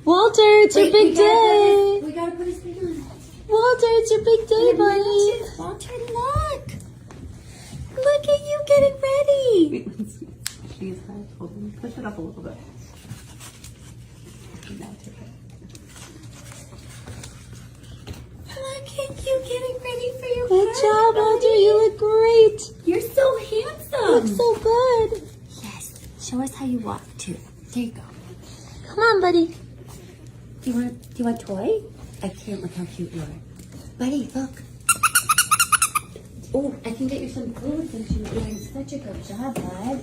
Walter, it's your big day. We gotta put his thing on. Walter, it's your big day, buddy. Walter, look. Look at you getting ready. She's hold on, push it up a little bit. Look at you getting ready for your Good party. job, Walter. You look great. You're so handsome. You look so good. Yes. Show us how you walk too. There you go. Come on, buddy. Do you want a toy? I can't look how cute you are. Buddy, look. Oh, I can get you some food since you're doing such a good job, bud.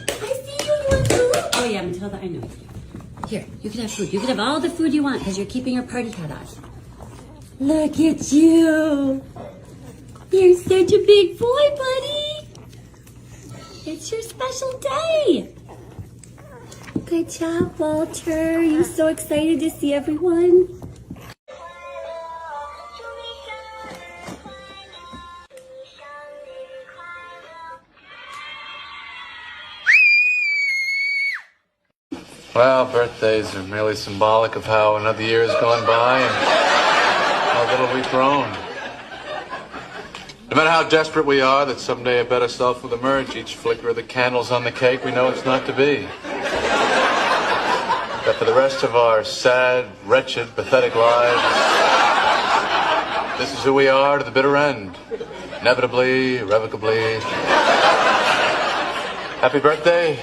I see you want food. Oh yeah, Matilda, I know. Here, you can have food. You can have all the food you want because you're keeping your party hat on. Look at you. You're such a big boy, buddy. It's your special day. Good job, Walter. You're so excited to see everyone. Well, birthdays are merely symbolic of how another year has gone by and how little we've grown. No matter how desperate we are that someday a better self will emerge, each flicker of the candles on the cake, we know it's not to be. That for the rest of our sad, wretched, pathetic lives, this is who we are to the bitter end. Inevitably, irrevocably. Happy birthday.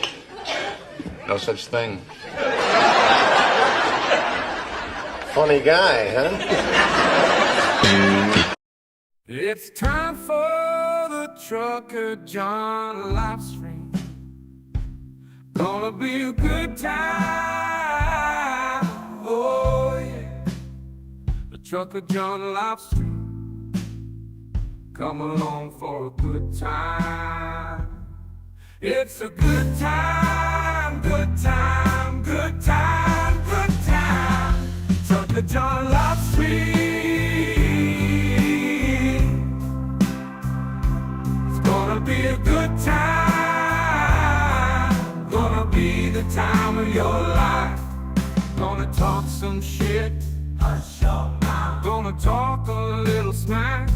No such thing. Funny guy, huh? It's time for the Trucker John Livestream. Gonna be a good time. Oh yeah. The Trucker John Livestream. Come along for a good time. It's a good time, good time, good time, good time. Trucker John Livestream. It's gonna be a good time. Gonna be the time of your life. Gonna talk some shit. Hush your mouth. Gonna talk a little smack.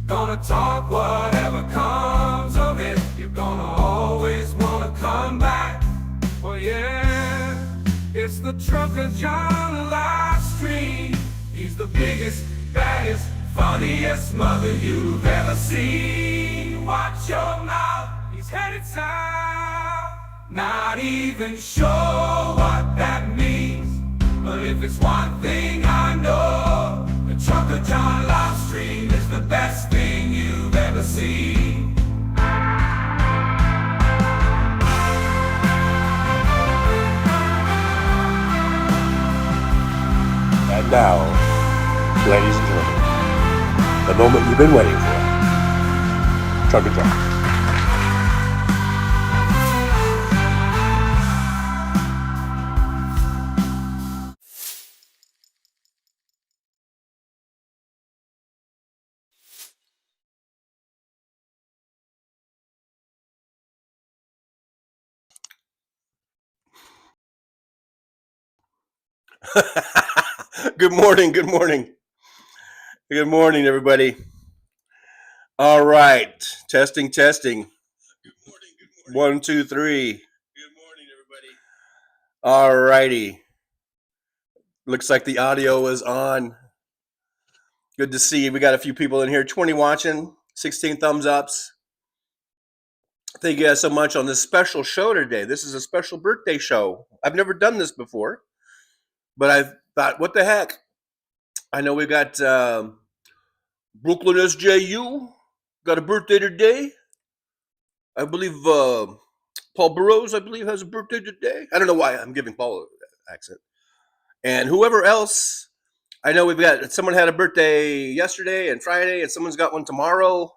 Gonna talk whatever comes of it. You're gonna always wanna come back. Well, yeah, it's the Trucker John Livestream. He's the biggest, baddest, funniest mother you've ever seen. Watch your mouth, he's headed south. Not even sure what that means, but if it's one thing I know, the Trucker John Livestream is the best thing you've ever seen. And now, ladies and gentlemen, the moment you've been waiting for. Trucker John. Good morning, good morning. Good morning, everybody. All right, testing. Good morning, good morning. 1, 2, 3. Good morning, everybody. All righty. Looks like the audio is on. Good to see you. We got a few people in here. 20 watching, 16 thumbs ups. Thank you guys so much on this special show today. This is a special birthday show. I've never done this before, but I thought, what the heck? I know we got Brooklyn SJU got a birthday today. I believe Paul Burrows, I believe, has a birthday today. I don't know why I'm giving Paul that accent. And whoever else, I know we've got, someone had a birthday yesterday and Friday, and someone's got one tomorrow.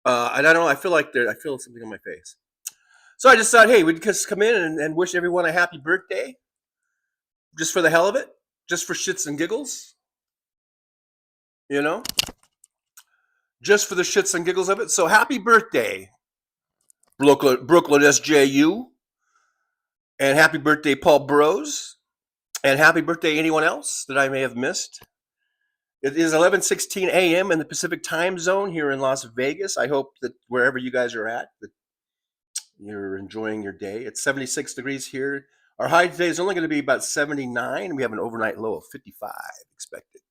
I don't know, I feel something on my face. So I just thought, hey, we'd just come in and wish everyone a happy birthday. Just for the hell of it. Just for shits and giggles. You know? Just for the shits and giggles of it. So happy birthday, Brooklyn SJU. And happy birthday, Paul Bros. And happy birthday, anyone else that I may have missed. It is 11:16 a.m. in the Pacific time zone here in Las Vegas. I hope that wherever you guys are at, that you're enjoying your day. It's 76 degrees here. Our high today is only going to be about 79. We have an overnight low of 55 expected.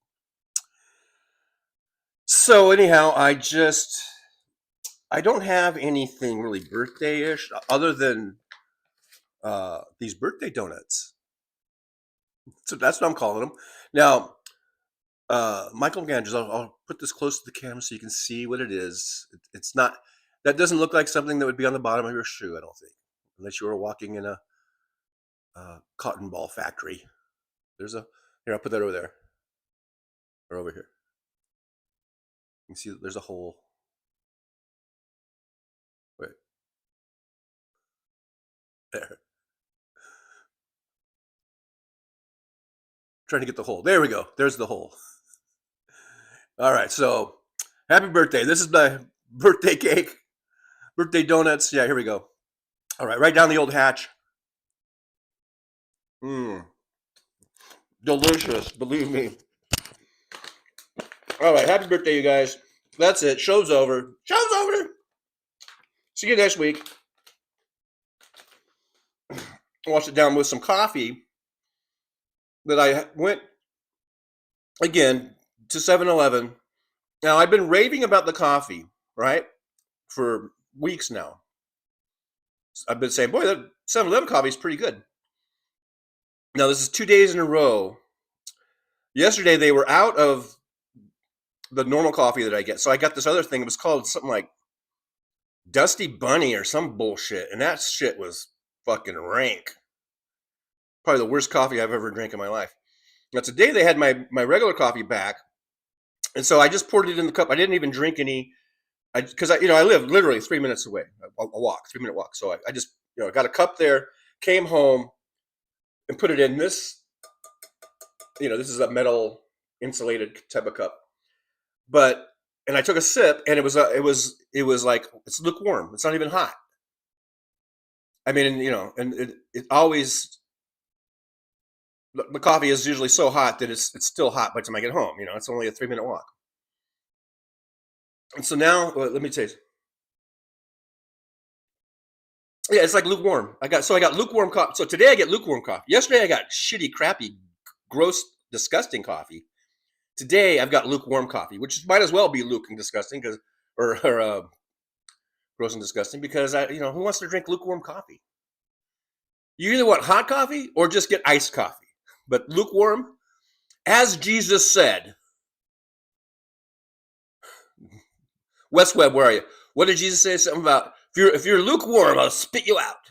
So anyhow, I don't have anything really birthday-ish other than these birthday donuts. So that's what I'm calling them. Now, Michael Ganders, I'll put this close to the camera so you can see what it is. It's not, that doesn't look like something that would be on the bottom of your shoe, I don't think, unless you were walking in a cotton ball factory. Here, I'll put that over there, or over here. You can see there's a hole. Wait. There. Trying to get the hole. There we go. There's the hole. All right, so happy birthday. This is my birthday cake, birthday donuts. Yeah, here we go. All right, right down the old hatch. Delicious, believe me. All right, happy birthday, you guys. That's it. Show's over. Show's over. See you next week. Wash it down with some coffee that I went, again, to 7-Eleven. Now, I've been raving about the coffee, right, for weeks now. I've been saying, boy, that 7-Eleven coffee is pretty good. Now, this is 2 days in a row. Yesterday, they were out of the normal coffee that I get. So I got this other thing. It was called something like Dusty Bunny or some bullshit. And that shit was fucking rank. Probably the worst coffee I've ever drank in my life. Now, today they had my regular coffee back. And so I just poured it in the cup. I didn't even drink any. Because I live literally 3 minutes away. A walk, 3-minute walk. So I just, got a cup there, came home, and put it in this. This is a metal insulated type of cup. And I took a sip, and it was like, it's lukewarm. It's not even hot. I mean, and it always, the coffee is usually so hot that it's still hot by the time I get home. It's only a 3-minute walk. And so now, let me taste. Yeah, it's like lukewarm. I got lukewarm coffee. So today I get lukewarm coffee. Yesterday I got shitty, crappy, gross, disgusting coffee. Today I've got lukewarm coffee, which might as well be Luke and disgusting, or gross and disgusting, because who wants to drink lukewarm coffee? You either want hot coffee or just get iced coffee. But lukewarm, as Jesus said. West Webb, where are you? What did Jesus say? Something about if you're lukewarm, I'll spit you out.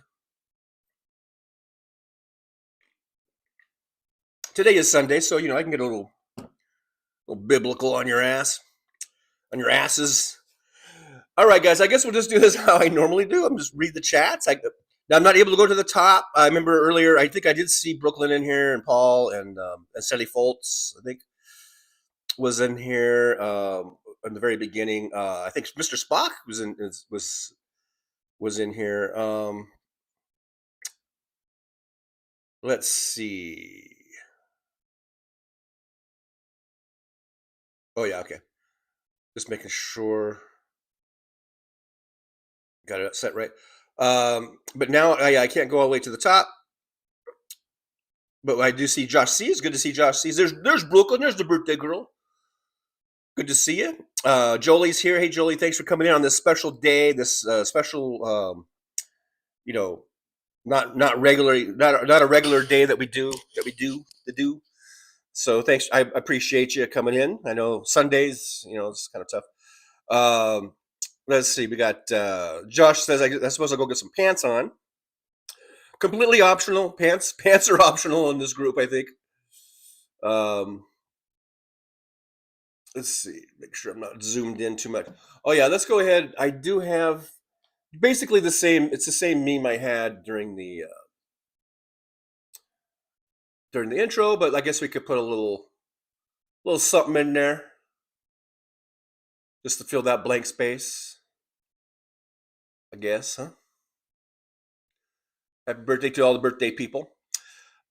Today is Sunday, so I can get a little biblical on your ass, on your asses. All right, guys, I guess we'll just do this how I normally do. I'm just read the chats. Now I'm not able to go to the top. I remember earlier, I think I did see Brooklyn in here, and Paul, and Sally Foltz, I think, was in here in the very beginning. I think Mr. Spock was in here. Let's see. Oh yeah, okay. Just making sure. Got it set right. But now I can't go all the way to the top. But I do see Josh C. It's good to see Josh C. There's Brooklyn. There's the birthday girl. Good to see you. Jolie's here. Hey, Jolie, thanks for coming in on this special day. This special, not a regular day that we do. So thanks. I appreciate you coming in. I know Sundays, it's kind of tough. Let's see. We got Josh says I suppose I'll go get some pants on. Completely optional. Pants are optional in this group, I think. Let's see. Make sure I'm not zoomed in too much. Oh yeah, let's go ahead. I do have basically the same. It's the same meme I had during the intro, but I guess we could put a little something in there just to fill that blank space. I guess, huh? Happy birthday to all the birthday people.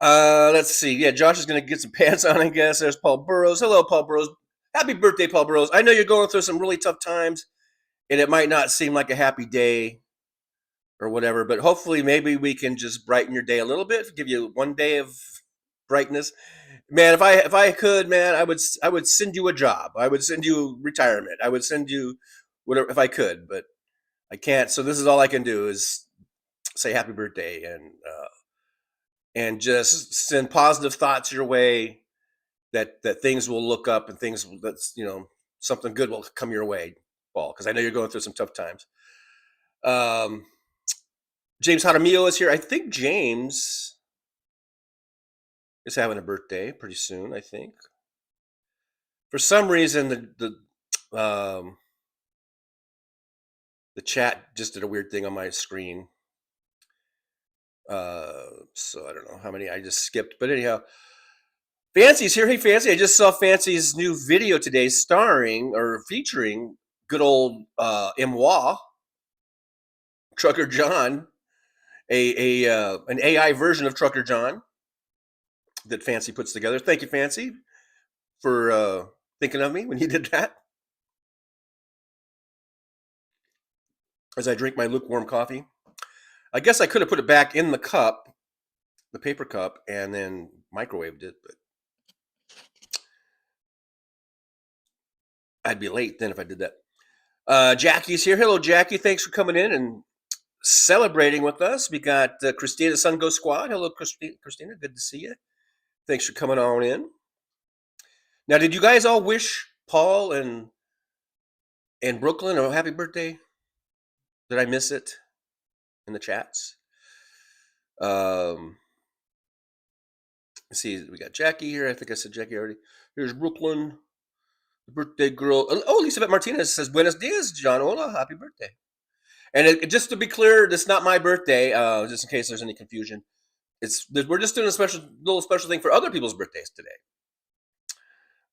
Let's see. Yeah, Josh is going to get some pants on, I guess. There's Paul Burrows. Hello, Paul Burrows. Happy birthday, Paul Burrows. I know you're going through some really tough times, and it might not seem like a happy day or whatever, but hopefully maybe we can just brighten your day a little bit, give you one day of brightness. Man, if I could, man, I would send you a job. I would send you retirement. I would send you whatever if I could, but I can't. So this is all I can do is say happy birthday and just send positive thoughts your way that things will look up and things that's something good will come your way, Paul, because I know you're going through some tough times. James Jaramillo is here. I think James is having a birthday pretty soon, I think. For some reason the chat just did a weird thing on my screen. So I don't know how many I just skipped, but anyhow, Fancy's here. Hey, Fancy, I just saw Fancy's new video today starring or featuring good old Moi, Trucker John, an AI version of Trucker John that Fancy puts together. Thank you, Fancy, for thinking of me when you did that. As I drink my lukewarm coffee. I guess I could have put it back in the cup, the paper cup, and then microwaved it, but I'd be late then if I did that. Jackie's here. Hello, Jackie. Thanks for coming in and celebrating with us. We got Christina Sungo Squad. Hello, Christina. Good to see you. Thanks for coming on in. Now, did you guys all wish Paul and Brooklyn a happy birthday? Did I miss it in the chats? Let's see, we got Jackie here. I think I said Jackie already. Here's Brooklyn, the birthday girl. Oh, Elizabeth Martinez says, Buenos dias, John Ola. Happy birthday. And just to be clear, this is not my birthday, just in case there's any confusion. We're just doing a little special thing for other people's birthdays today.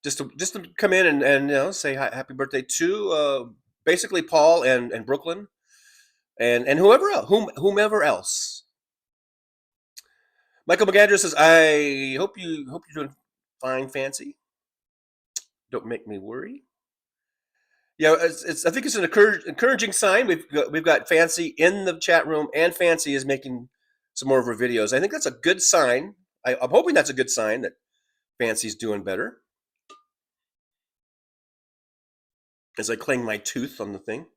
Just to come in and say happy birthday to basically Paul and Brooklyn and whomever else. Michael McAndrew says, I hope you're doing fine, Fancy. Don't make me worry. Yeah, I think it's an encouraging sign. We've got Fancy in the chat room, and Fancy is making some more of her videos. I think that's a good sign. I'm hoping that's a good sign that Fancy's doing better. As I clang my tooth on the thing.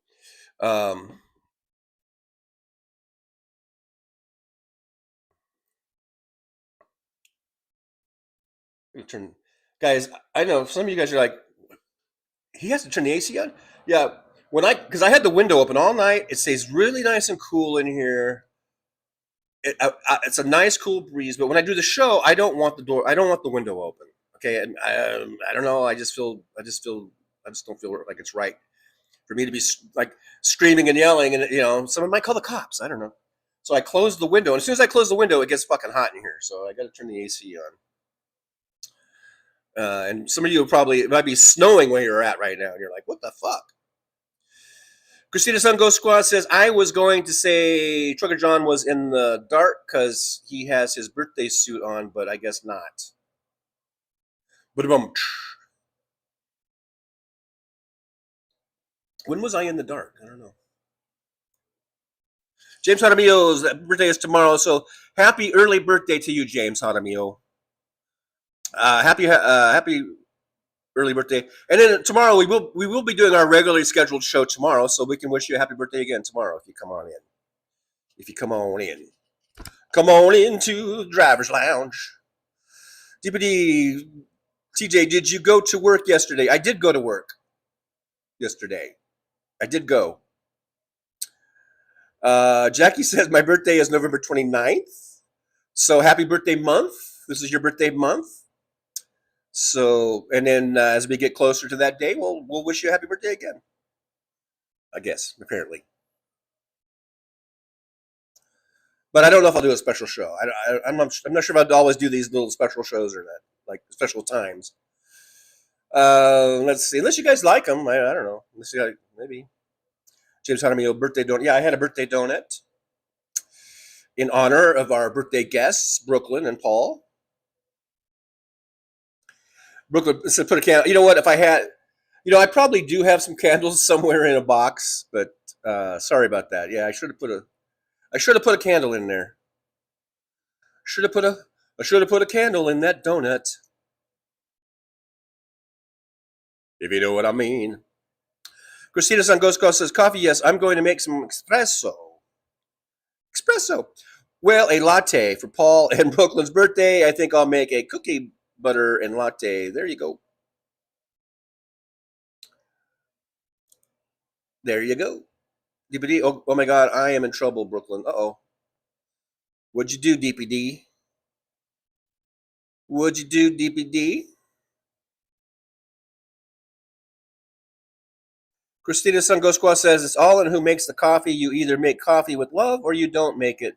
Guys, I know some of you guys are like, he has to turn the AC on? Yeah, because I had the window open all night. It stays really nice and cool in here. It's a nice cool breeze, but when I do the show, I don't want the window open. Okay, and I don't know. I just don't feel like it's right for me to be like screaming and yelling, and someone might call the cops. I don't know. So I closed the window, and as soon as I close the window, it gets fucking hot in here. So I got to turn the AC on. And some of you it might be snowing where you're at right now, and you're like, what the fuck? Christina Sungo Squad says, I was going to say Trucker John was in the dark because he has his birthday suit on, but I guess not. When was I in the dark? I don't know. James Jaramillo's birthday is tomorrow, so happy early birthday to you, James Jaramillo. Happy early birthday. And then tomorrow we will be doing our regularly scheduled show tomorrow, so we can wish you a happy birthday again tomorrow if you come on in. Come on into the driver's lounge. DPD TJ, did you go to work yesterday? I did go to work yesterday. I did go. Jackie says my birthday is November 29th. So happy birthday month. This is your birthday month. So, and then as we get closer to that day, we'll wish you a happy birthday again. I guess, apparently. But I don't know if I'll do a special show. I'm not sure if I'd always do these little special shows or not, like special times. Let's see. Unless you guys like them, I don't know. Unless you maybe. James Jaramillo birthday donut. Yeah, I had a birthday donut. in honor of our birthday guests, Brooklyn and Paul. Brooklyn said, "Put a candle." You know what? If I had, I probably do have some candles somewhere in a box, but sorry about that. Yeah, I should have put a candle in there. I should have put a candle in that donut. If you know what I mean. Christina Sangosco says, "Coffee, yes. I'm going to make some espresso." Espresso. Well, a latte for Paul and Brooklyn's birthday. I think I'll make a cookie butter and latte. There you go. There you go. DPD. Oh my God, I am in trouble, Brooklyn. Uh-oh. What'd you do, DPD? What'd you do, DPD? Christina Sangosqua says, "It's all in who makes the coffee. You either make coffee with love or you don't make it.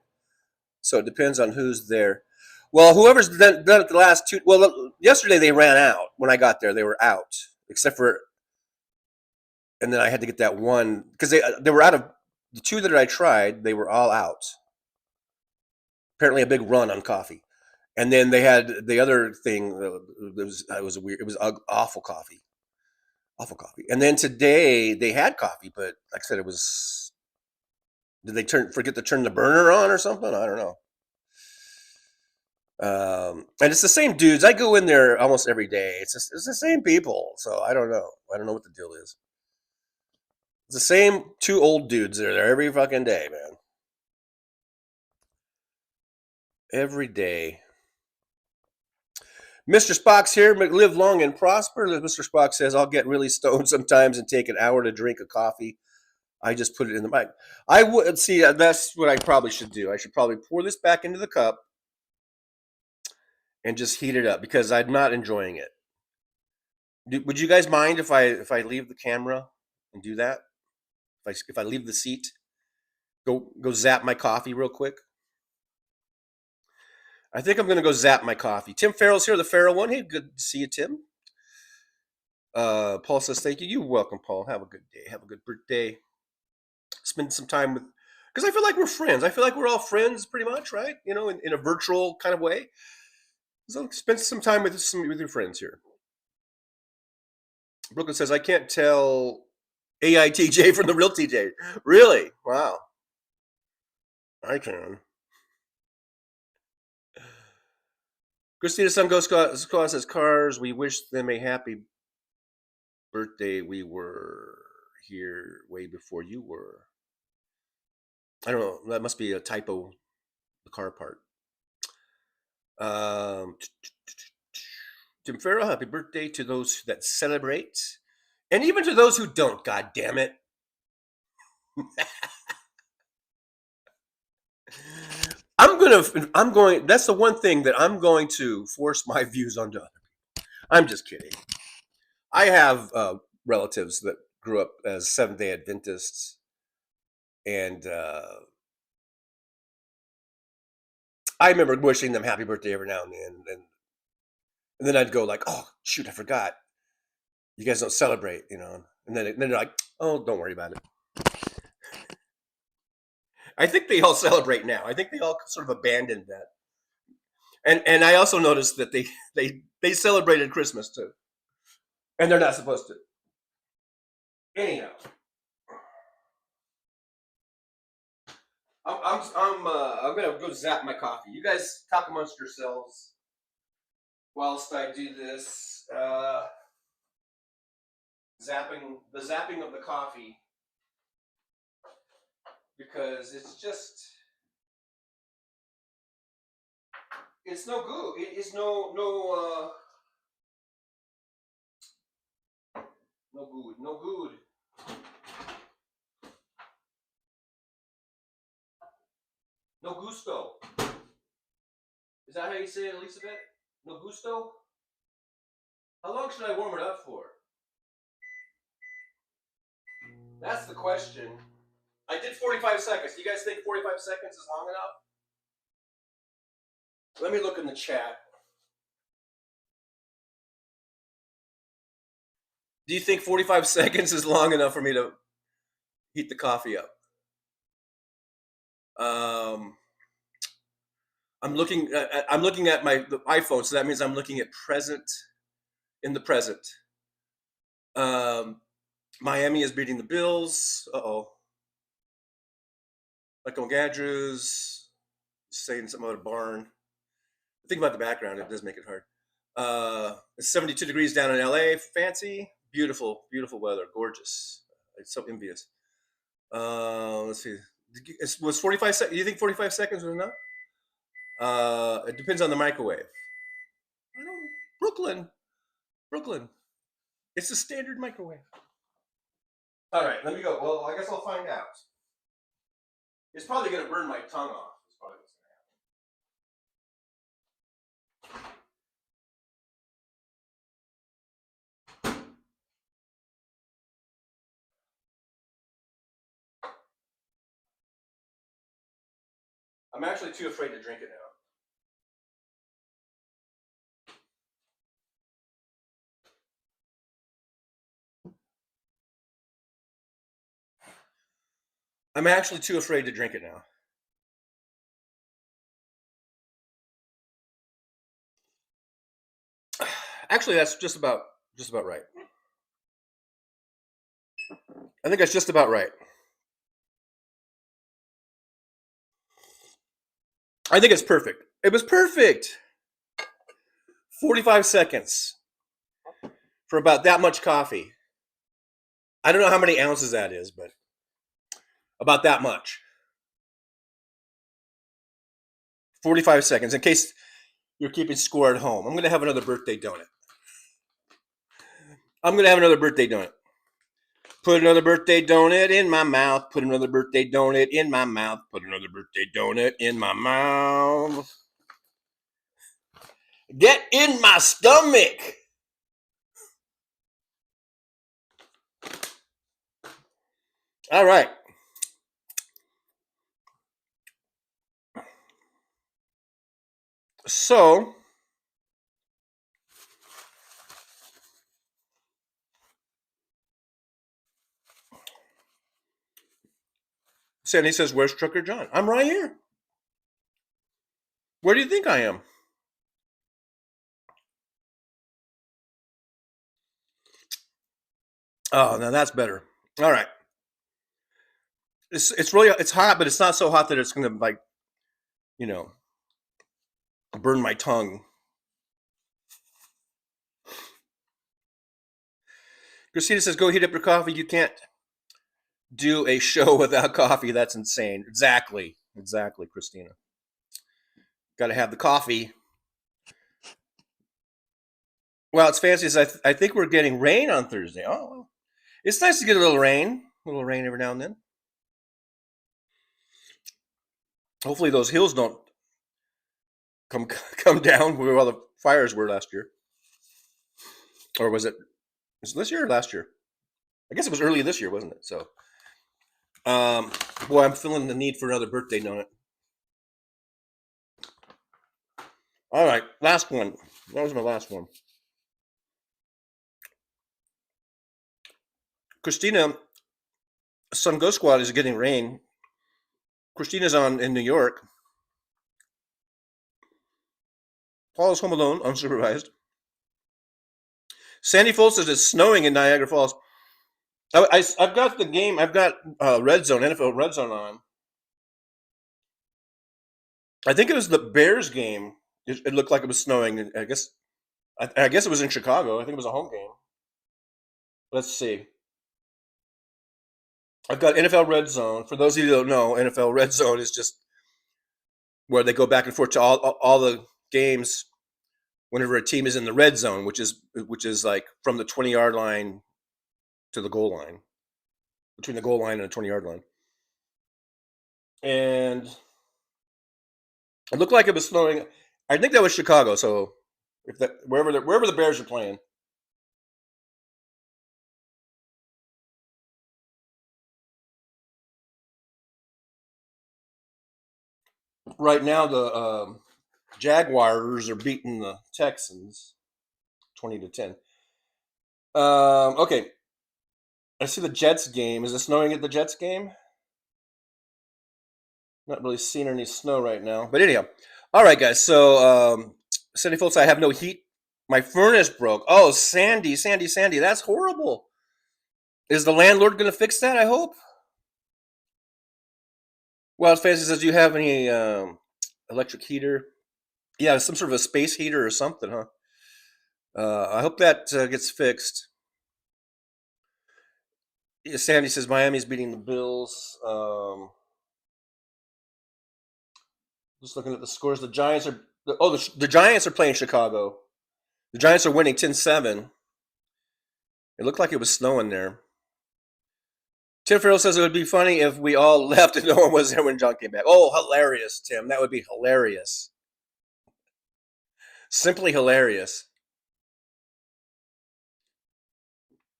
So it depends on who's there." Well, whoever's done it the last two. Well, yesterday they ran out. When I got there, they were out, except for, and then I had to get that one because they were out of the two that I tried. They were all out. Apparently, a big run on coffee, and then they had the other thing. It was awful coffee, awful coffee. And then today they had coffee, but like I said, it was. Did they forget to turn the burner on or something? I don't know. And it's the same dudes. I go in there almost every day. It's the same people. So I don't know. I don't know what the deal is. It's the same two old dudes that are there every fucking day, man. Every day. Mr. Spock's here. Live long and prosper. Mr. Spock says, "I'll get really stoned sometimes and take an hour to drink a coffee. I just put it in the mic." I would see. That's what I probably should do. I should probably pour this back into the cup and just heat it up because I'm not enjoying it. Would you guys mind if I leave the camera and do that? If I leave the seat, go zap my coffee real quick. I think I'm gonna go zap my coffee. Tim Farrell's here, the Farrell one. Hey, good to see you, Tim. Paul says, "Thank you." You're welcome, Paul. Have a good day. Have a good birthday. Spend some time with, because I feel like we're friends. I feel like we're all friends, pretty much, right? In a virtual kind of way. So spend some time with your friends here. Brooklyn says, "I can't tell AI TJ from the real TJ." Really? Wow. I can. Christina Sangosco says, "Cars, we wish them a happy birthday. We were here way before you were." I don't know. That must be a typo, the car part. Tim Farrell, happy birthday to those that celebrate. And even to those who don't, god damn it. That's the one thing that I'm going to force my views onto other people. I'm just kidding. I have relatives that grew up as Seventh-day Adventists, and I remember wishing them happy birthday every now and then, and then I'd go like, "Oh shoot, I forgot. You guys don't celebrate, And then they're like, "Oh, don't worry about it." I think they all celebrate now. I think they all sort of abandoned that. And I also noticed that they celebrated Christmas too, and they're not supposed to. Anyhow, I'm gonna go zap my coffee. You guys talk amongst yourselves whilst I do this zapping of the coffee, because it's no good. It is no good. No gusto. Is that how you say it, Elizabeth? No gusto? How long should I warm it up for? That's the question. I did 45 seconds. Do you guys think 45 seconds is long enough? Let me look in the chat. Do you think 45 seconds is long enough for me to heat the coffee up? I'm looking at the iPhone, so that means I'm looking at in the present. Miami is beating the Bills. Michael Andrews saying something about a barn. Think about the background; it does make it hard. It's 72 degrees down in LA. Fancy, beautiful, beautiful weather, gorgeous. It's so envious. Let's see. Was 45 seconds? You think 45 seconds was enough? It depends on the microwave. I don't. Brooklyn. It's a standard microwave. All right, let me go. Well, I guess I'll find out. It's probably going to burn my tongue off. It's probably what's going to happen. I'm actually too afraid to drink it now. I'm actually too afraid to drink it now. Actually, that's just about right. I think that's just about right. I think it's perfect. It was perfect. 45 seconds for about that much coffee. I don't know how many ounces that is, but about that much. 45 seconds, in case you're keeping score at home. I'm going to have another birthday donut. Put another birthday donut in my mouth. Put another birthday donut in my mouth. Put another birthday donut in my mouth. Get in my stomach. All right. So, Sandy says, where's Trucker John? I'm right here. Where do you think I am? Oh, now that's better. All right. It's hot, but it's not so hot that it's going to burn my tongue. Christina says, go heat up your coffee. You can't do a show without coffee. That's insane. Exactly, Christina. Got to have the coffee. Well, it's fancy. I think we're getting rain on Thursday. Oh, well. It's nice to get a little rain every now and then. Hopefully those hills don't come down where all the fires were last year. Or was it this year or last year? I guess it was early this year, wasn't it? So, boy, I'm feeling the need for another birthday donut. All right, last one. That was my last one. Christina, Sun Ghost Squad is getting rain. Christina's in New York. Paul is home alone, unsupervised. Sandy Foltz says it's snowing in Niagara Falls. I've got the game. I've got Red Zone, NFL Red Zone on. I think it was the Bears game. It looked like it was snowing. I guess it was in Chicago. I think it was a home game. Let's see. I've got NFL Red Zone. For those of you who don't know, NFL Red Zone is just where they go back and forth to all the games whenever a team is in the red zone, which is like from the 20-yard line to the goal line, between the goal line and the 20-yard line. And it looked like it was snowing. I think that was Chicago. So wherever the Bears are playing. Right now, the Jaguars are beating the Texans 20-10. Okay. I see the Jets game. Is it snowing at the Jets game? Not really seeing any snow right now. But anyhow, All right, guys. So, Sandy folks, I have no heat. My furnace broke. Oh, Sandy. That's horrible. Is the landlord going to fix that? I hope. Wild Fantasy says, do you have any electric heater? Yeah, some sort of a space heater or something, huh? I hope that gets fixed. Yeah, Sandy says Miami's beating the Bills. Just looking at the scores, the Giants are the Giants are playing Chicago. The Giants are winning 10-7. It looked like it was snowing there. Tim Farrell says it would be funny if we all left and no one was there when John came back. Oh, hilarious, Tim. That would be hilarious. Simply hilarious.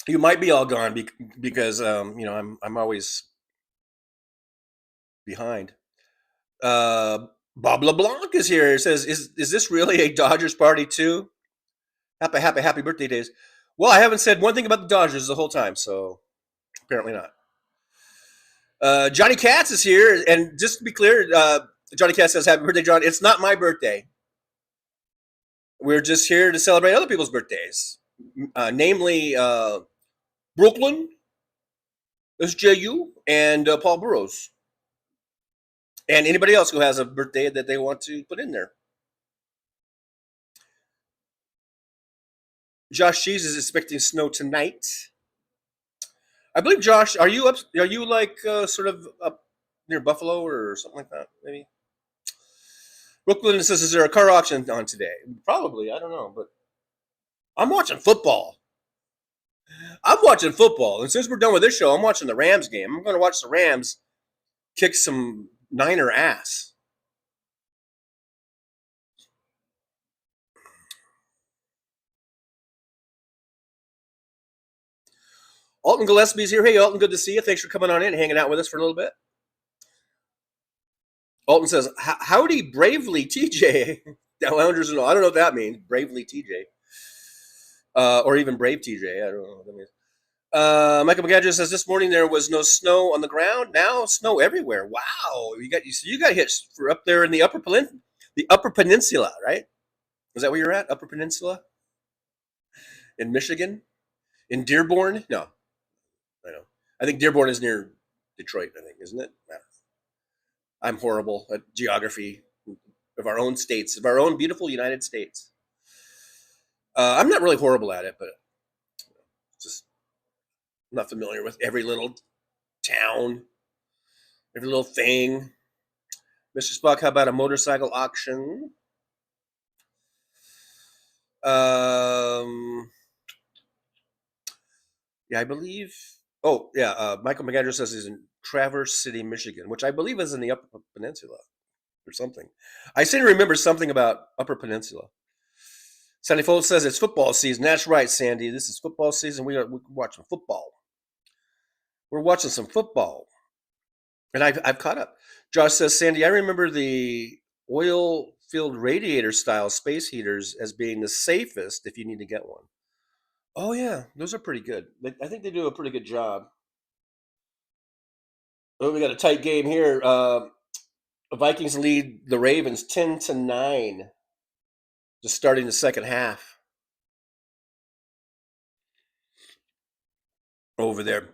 You might be all gone because I'm always behind. Bob LeBlanc is here. It says, "Is this really a Dodgers party too? Happy birthday days." Well, I haven't said one thing about the Dodgers the whole time, so apparently not. Johnny Katz is here, and just to be clear, Johnny Katz says, "Happy birthday, John." It's not my birthday. We're just here to celebrate other people's birthdays, namely Brooklyn, SJU, and Paul Burrows, and anybody else who has a birthday that they want to put in there. Josh Cheese is expecting snow tonight. I believe, Josh, are you up? Are you like sort of up near Buffalo or something like that? Maybe. Brooklyn says, "Is there a car auction on today?" Probably. I don't know, but I'm watching football. And since we're done with this show, I'm watching the Rams game. I'm going to watch the Rams kick some Niner ass. Alton Gillespie's here. Hey, Alton, good to see you. Thanks for coming on in and hanging out with us for a little bit. Alton says, "Howdy, bravely, TJ." Now, loungers and all. I don't know what that means. Bravely, TJ. Or even brave TJ. I don't know what that means. Michael McGadger says, "This morning there was no snow on the ground. Now snow everywhere." Wow, you got hit for up there in the upper peninsula, right? Is that where you're at? Upper Peninsula in Michigan, in Dearborn? No, I know. I think Dearborn is near Detroit. I think, isn't it? I'm horrible at geography of our own states, of our own beautiful United States. I'm not really horrible at it, but just not familiar with every little town, every little thing. Mr. Spock, how about a motorcycle auction? Yeah, I believe. Oh, yeah. Michael McAndrew says he's in Traverse City, Michigan, which I believe is in the Upper Peninsula or something. I seem to remember something about Upper Peninsula. Sandy Fold says it's football season. That's right, Sandy. This is football season. We're watching football. We're watching some football. And I've caught up. Josh says, Sandy, I remember the oil-filled radiator-style space heaters as being the safest if you need to get one. Oh, yeah. Those are pretty good. I think they do a pretty good job. Oh, we got a tight game here. The Vikings lead the Ravens 10-9. Just starting the second half. Over there.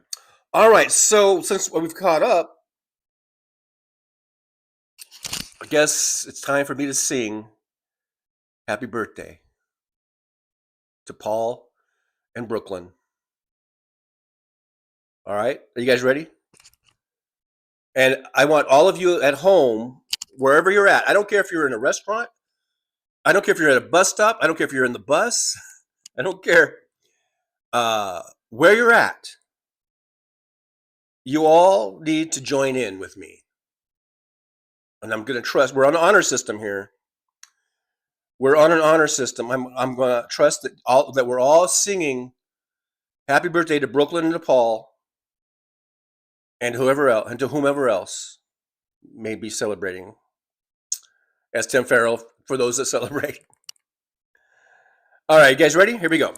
All right. So since we've caught up, I guess it's time for me to sing happy birthday to Paul and Brooklyn. All right. Are you guys ready? And I want all of you at home, wherever you're at. I don't care if you're in a restaurant. I don't care if you're at a bus stop. I don't care if you're in the bus. I don't care where you're at. You all need to join in with me. And I'm going to trust. We're on an honor system here. We're on an honor system. I'm going to trust that we're all singing happy birthday to Brooklyn and to Paul and whoever else, and to whomever else may be celebrating. As Tim Farrell, for those that celebrate. All right, you guys ready? Here we go.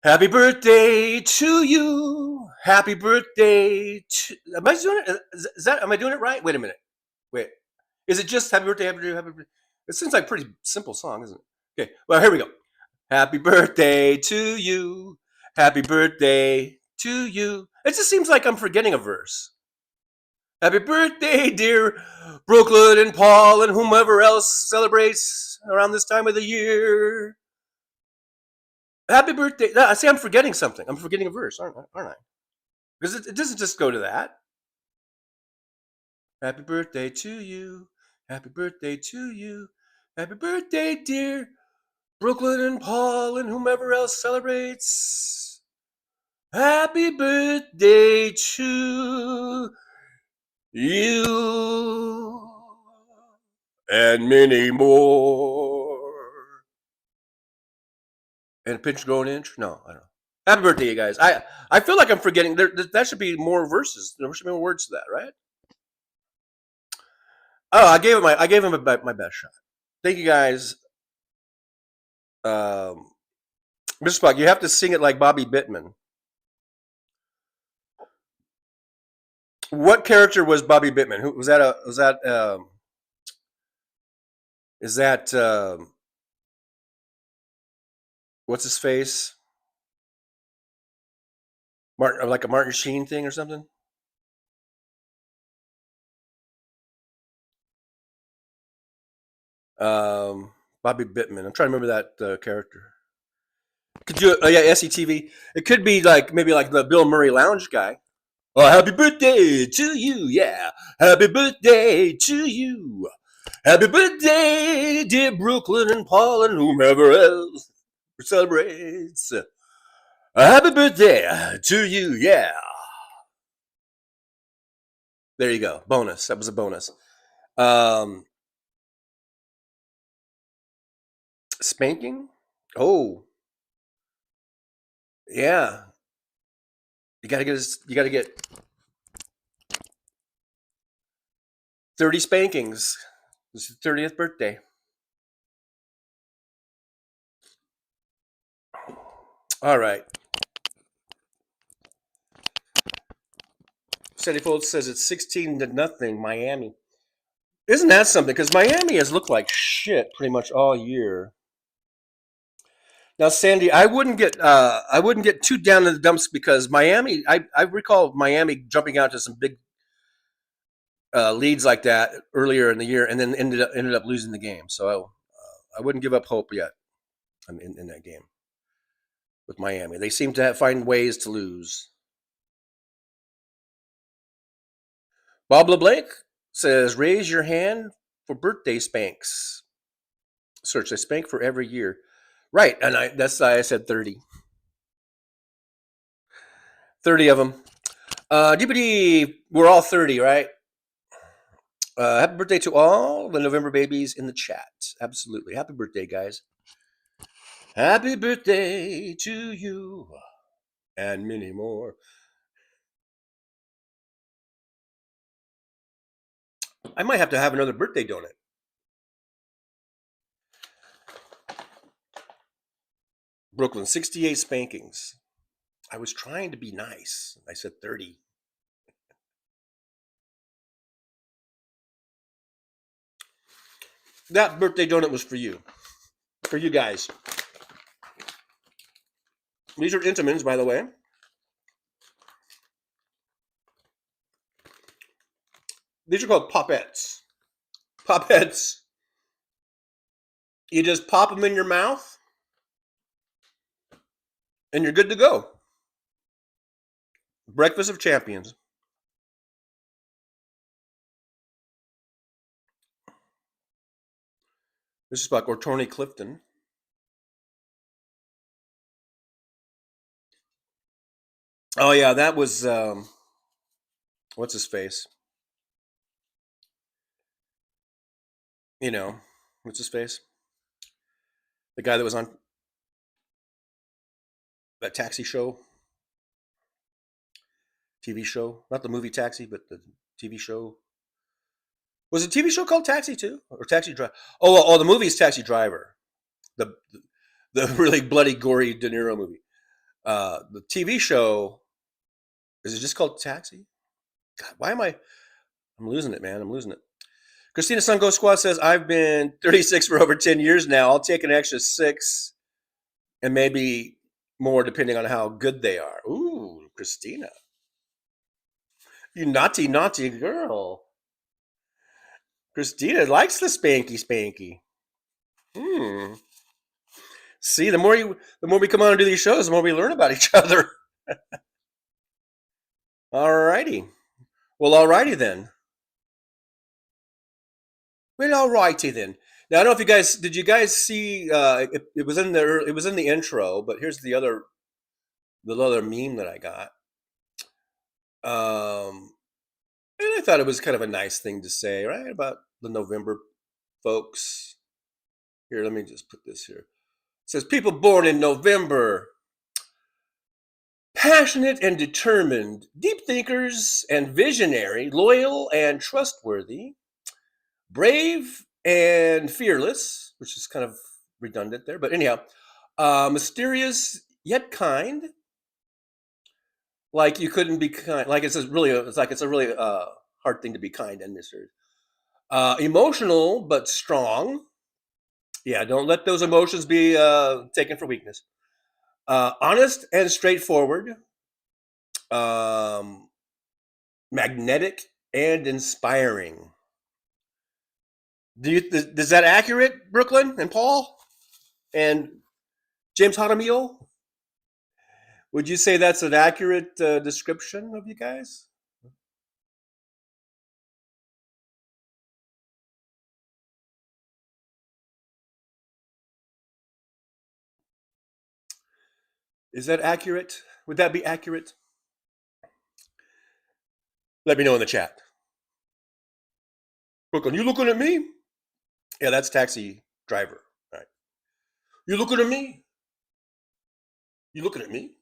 Happy birthday to you. Happy birthday to. Am I doing it? Am I doing it right? Wait a minute. Wait. Is it just happy birthday, happy birthday, happy birthday? It seems like a pretty simple song, isn't it? Okay, well, here we go. Happy birthday to you. Happy birthday to you. It just seems like I'm forgetting a verse. Happy birthday, dear Brooklyn and Paul and whomever else celebrates around this time of the year. Happy birthday. I see I'm forgetting something. I'm forgetting a verse, aren't I? Because it doesn't just go to that. Happy birthday to you. Happy birthday to you. Happy birthday, dear Brooklyn and Paul and whomever else celebrates. Happy birthday to you. And many more. And a pinch grow an inch? No, I don't know. Happy birthday, you guys. I feel like I'm forgetting. That should be more verses. There should be more words to that, right? Oh, I gave him my best shot. Thank you guys. Mr. Spock, you have to sing it like Bobby Bittman. What character was Bobby Bittman? Who was that? Is that what's his face? Martin, like a Martin Sheen thing or something? Bobby Bittman. I'm trying to remember that character. Could you? Yeah, SCTV. It could be like maybe like the Bill Murray Lounge guy. Oh, happy birthday to you, yeah. Happy birthday to you. Happy birthday, dear Brooklyn and Paul and whomever else celebrates. Happy birthday to you, yeah. There you go. Bonus. That was a bonus. Spanking? Oh. Yeah. You gotta get 30 spankings. It's his 30th birthday. All right. Sandy Folds says it's 16-0, Miami. Isn't that something? Because Miami has looked like shit pretty much all year. Now, Sandy, I wouldn't get too down in the dumps because Miami. I recall Miami jumping out to some big leads like that earlier in the year, and then ended up losing the game. So I wouldn't give up hope yet in that game with Miami. They seem to find ways to lose. Bob LeBlanc says, "Raise your hand for birthday spanks." Search. They spank for every year. Right, and that's why I said 30. 30 of them. DPD, we're all 30, right? Happy birthday to all the November babies in the chat. Absolutely. Happy birthday, guys. Happy birthday to you and many more. I might have to have another birthday donut. Brooklyn, 68 spankings. I was trying to be nice. I said 30. That birthday donut was for you. For you guys. These are Intamins, by the way. These are called Popettes. Popettes. You just pop them in your mouth, and you're good to go. Breakfast of Champions. This is like Tony Clifton. Oh yeah, that was what's his face? You know, what's his face? The guy that was on that Taxi show, TV show, not the movie Taxi, but the TV show. Was the TV show called Taxi too, or Taxi Driver? Oh, the movie is Taxi Driver, the really bloody, gory De Niro movie. The TV show, is it just called Taxi? God, why am I? I'm losing it, man. I'm losing it. Christina Sungo Squad says, I've been 36 for over 10 years now. I'll take an extra 6 and maybe more depending on how good they are. Ooh, Christina. You naughty, naughty girl. Christina likes the spanky. See, the more we come on and do these shows, the more we learn about each other. Alrighty. Well, alrighty then. Now, I don't know if did you guys see? It was in the intro, but here's the other meme that I got. And I thought it was kind of a nice thing to say, right, about the November folks. Here, let me just put this here. It says, people born in November, passionate and determined, deep thinkers and visionary, loyal and trustworthy, brave and fearless, which is kind of redundant there, but anyhow, mysterious yet kind, like you couldn't be kind, like it's a really hard thing to be kind and mysterious. Emotional but strong. Yeah, don't let those emotions be taken for weakness. Honest and straightforward. Magnetic and inspiring. Is that accurate, Brooklyn and Paul and James Jaramillo? Would you say that's an accurate description of you guys? Is that accurate? Would that be accurate? Let me know in the chat. Brooklyn, you looking at me? Yeah, that's taxi driver. All right. You looking at me? You looking at me?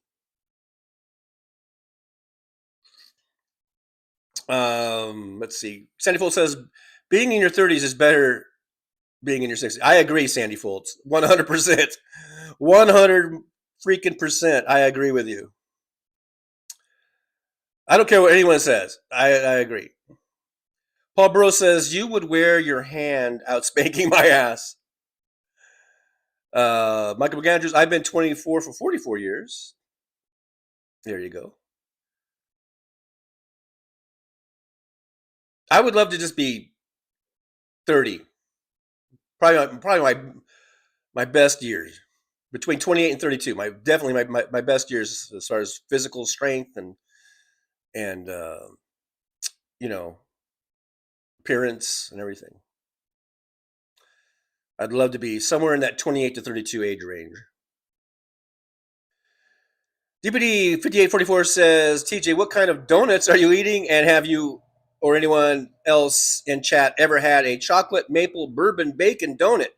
Let's see. Sandy Foltz says, being in your 30s is better being in your 60s. I agree, Sandy Foltz. 100%. 100 freaking percent. I agree with you. I don't care what anyone says. I agree. Paul Burrows says, you would wear your hand out spanking my ass. Michael McAndrews, I've been 24 for 44 years. There you go. I would love to just be 30. Probably my best years. Between 28 and 32. Definitely my best years as far as physical strength and appearance and everything. I'd love to be somewhere in that 28 to 32 age range. DPD 5844 says, TJ, what kind of donuts are you eating? And have you or anyone else in chat ever had a chocolate maple bourbon bacon donut?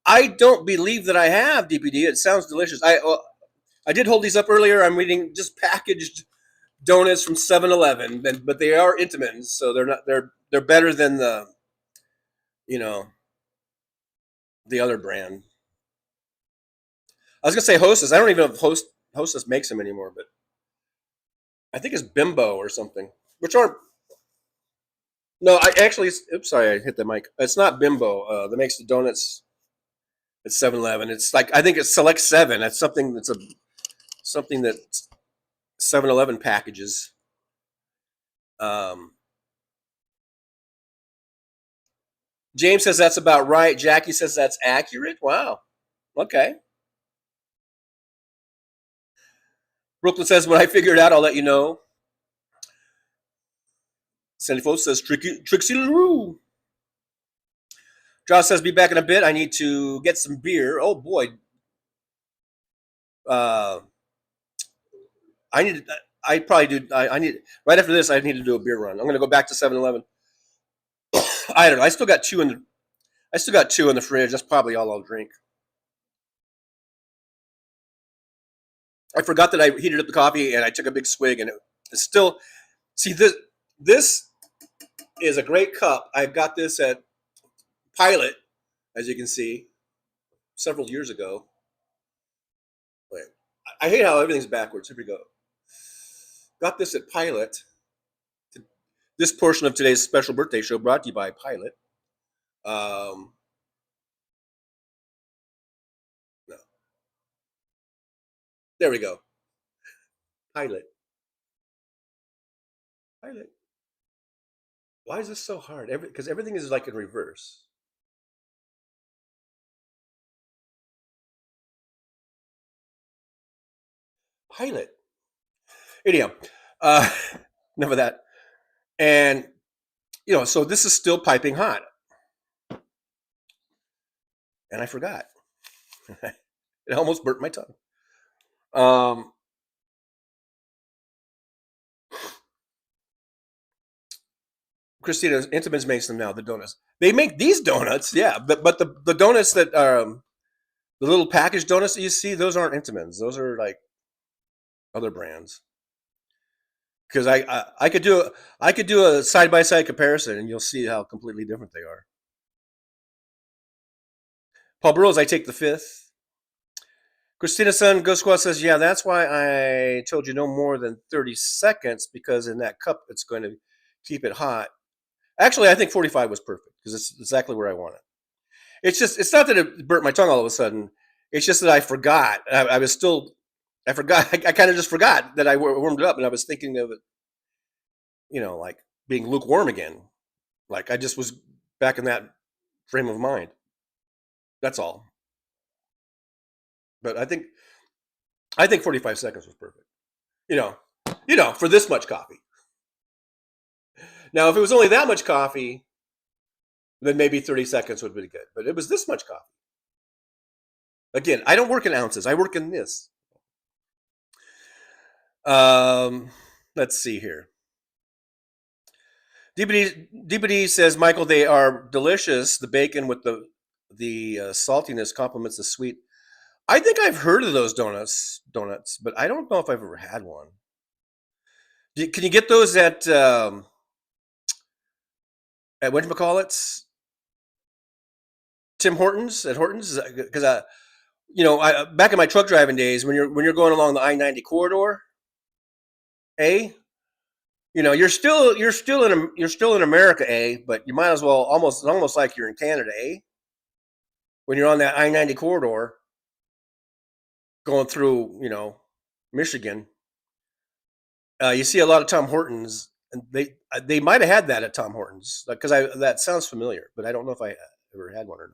I don't believe that I have, DPD. It sounds delicious. I did hold these up earlier. I'm eating just packaged donuts from 7-Eleven, but they are Intamins, so they're better than the other brand. I was gonna say Hostess. I don't even know if Hostess makes them anymore, but I think it's Bimbo or something. Which aren't. No, sorry, I hit the mic. It's not Bimbo that makes the donuts. It's 7-Eleven. It's like, I think it's Select 7. That's something that 7-Eleven packages. James says that's about right. Jackie says that's accurate. Wow. Okay. Brooklyn says, when I figure it out, I'll let you know. Sandy Foltz says, Trixie LaRue. Josh says, be back in a bit. I need to get some beer. Oh, boy. I need right after this, I need to do a beer run. I'm going to go back to 7-Eleven. I don't know. I still got two in the fridge. That's probably all I'll drink. I forgot that I heated up the coffee and I took a big swig, and it's still. See, this is a great cup. I've got this at Pilot, as you can see, several years ago. Wait, I hate how everything's backwards. Here we go. Got this at Pilot. This portion of today's special birthday show brought to you by Pilot. No. There we go. Pilot. Why is this so hard? Because everything is like in reverse. Pilot. Anyhow, uh, enough of that. And so this is still piping hot, and I forgot. It almost burnt my tongue. Christina Intimus makes them now. The donuts. They make these donuts, yeah, but the donuts that the little packaged donuts that you see, those aren't Intimans. Those are like other brands. Because I could do a side by side comparison, and you'll see how completely different they are. Paul Burrows, I take the fifth. Christina Sun Ghost Squad says, yeah, that's why I told you no more than 30 seconds, because in that cup it's going to keep it hot. Actually, I think 45 was perfect because it's exactly where I want it. It's not that it burnt my tongue all of a sudden. It's just that I forgot. I forgot. I kind of just forgot that I warmed it up, and I was thinking of it, like being lukewarm again. Like I just was back in that frame of mind. That's all. But I think 45 seconds was perfect. For this much coffee. Now, if it was only that much coffee, then maybe 30 seconds would be good. But it was this much coffee. Again, I don't work in ounces. I work in this. Let's see here. DBD says, Michael, they are delicious. The bacon with the saltiness complements the sweet. I think I've heard of those donuts, but I don't know if I've ever had one. Can you get those at whatchamacallits? Tim Hortons at Hortons? Because I back in my truck driving days, when you're going along the I-90 corridor, you're still in America, but you might as well almost like you're in Canada, when you're on that I-90 corridor going through, Michigan. You see a lot of Tom Hortons, and they might have had that at Tom Hortons, because that sounds familiar, but I don't know if I ever had one or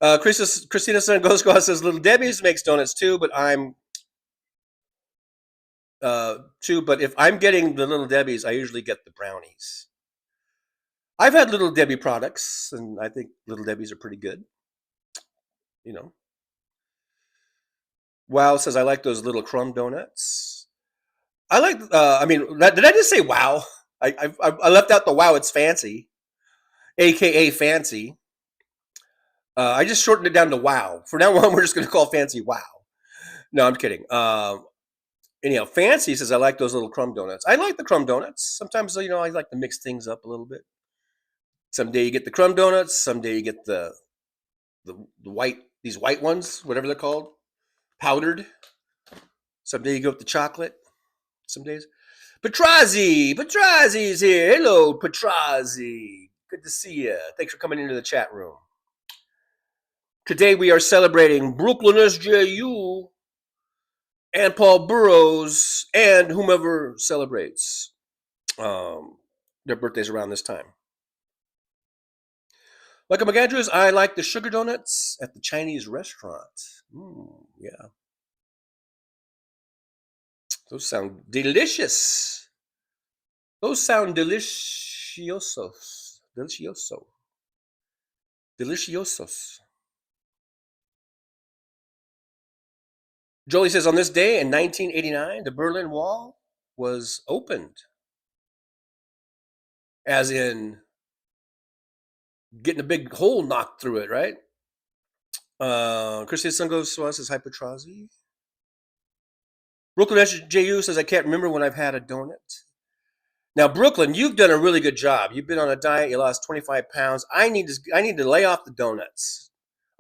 not. Christina Sun Ghost Squad says Little Debbie's makes donuts too, but but if I'm getting the Little Debbie's, I usually get the brownies. I've had Little Debbie products, and I think Little Debbie's are pretty good. Wow says I like those little crumb donuts. I like. Did I just say wow? I left out the wow. It's fancy, aka fancy. I just shortened it down to wow. For now on, we're just going to call fancy wow. No, I'm kidding. Anyhow, fancy says I like those little crumb donuts. I like the crumb donuts. Sometimes, I like to mix things up a little bit. Someday you get the crumb donuts. Someday you get the these white ones, whatever they're called, powdered. Someday you go with the chocolate. Some days. Petrazi's here. Hello, Petrazi. Good to see you. Thanks for coming into the chat room. Today we are celebrating Brooklyn SJU and Paul Burrows and whomever celebrates their birthdays around this time. Michael McAndrews, I like the sugar donuts at the Chinese restaurant. Yeah. Those sound delicious. Those sound deliciosos. Deliciosos. Jolie says, on this day in 1989, the Berlin Wall was opened. As in getting a big hole knocked through it, right? Christian Sungos says, hi, Petrazi. Brooklyn SJU says, I can't remember when I've had a donut. Now, Brooklyn, you've done a really good job. You've been on a diet. You lost 25 pounds. I need to lay off the donuts.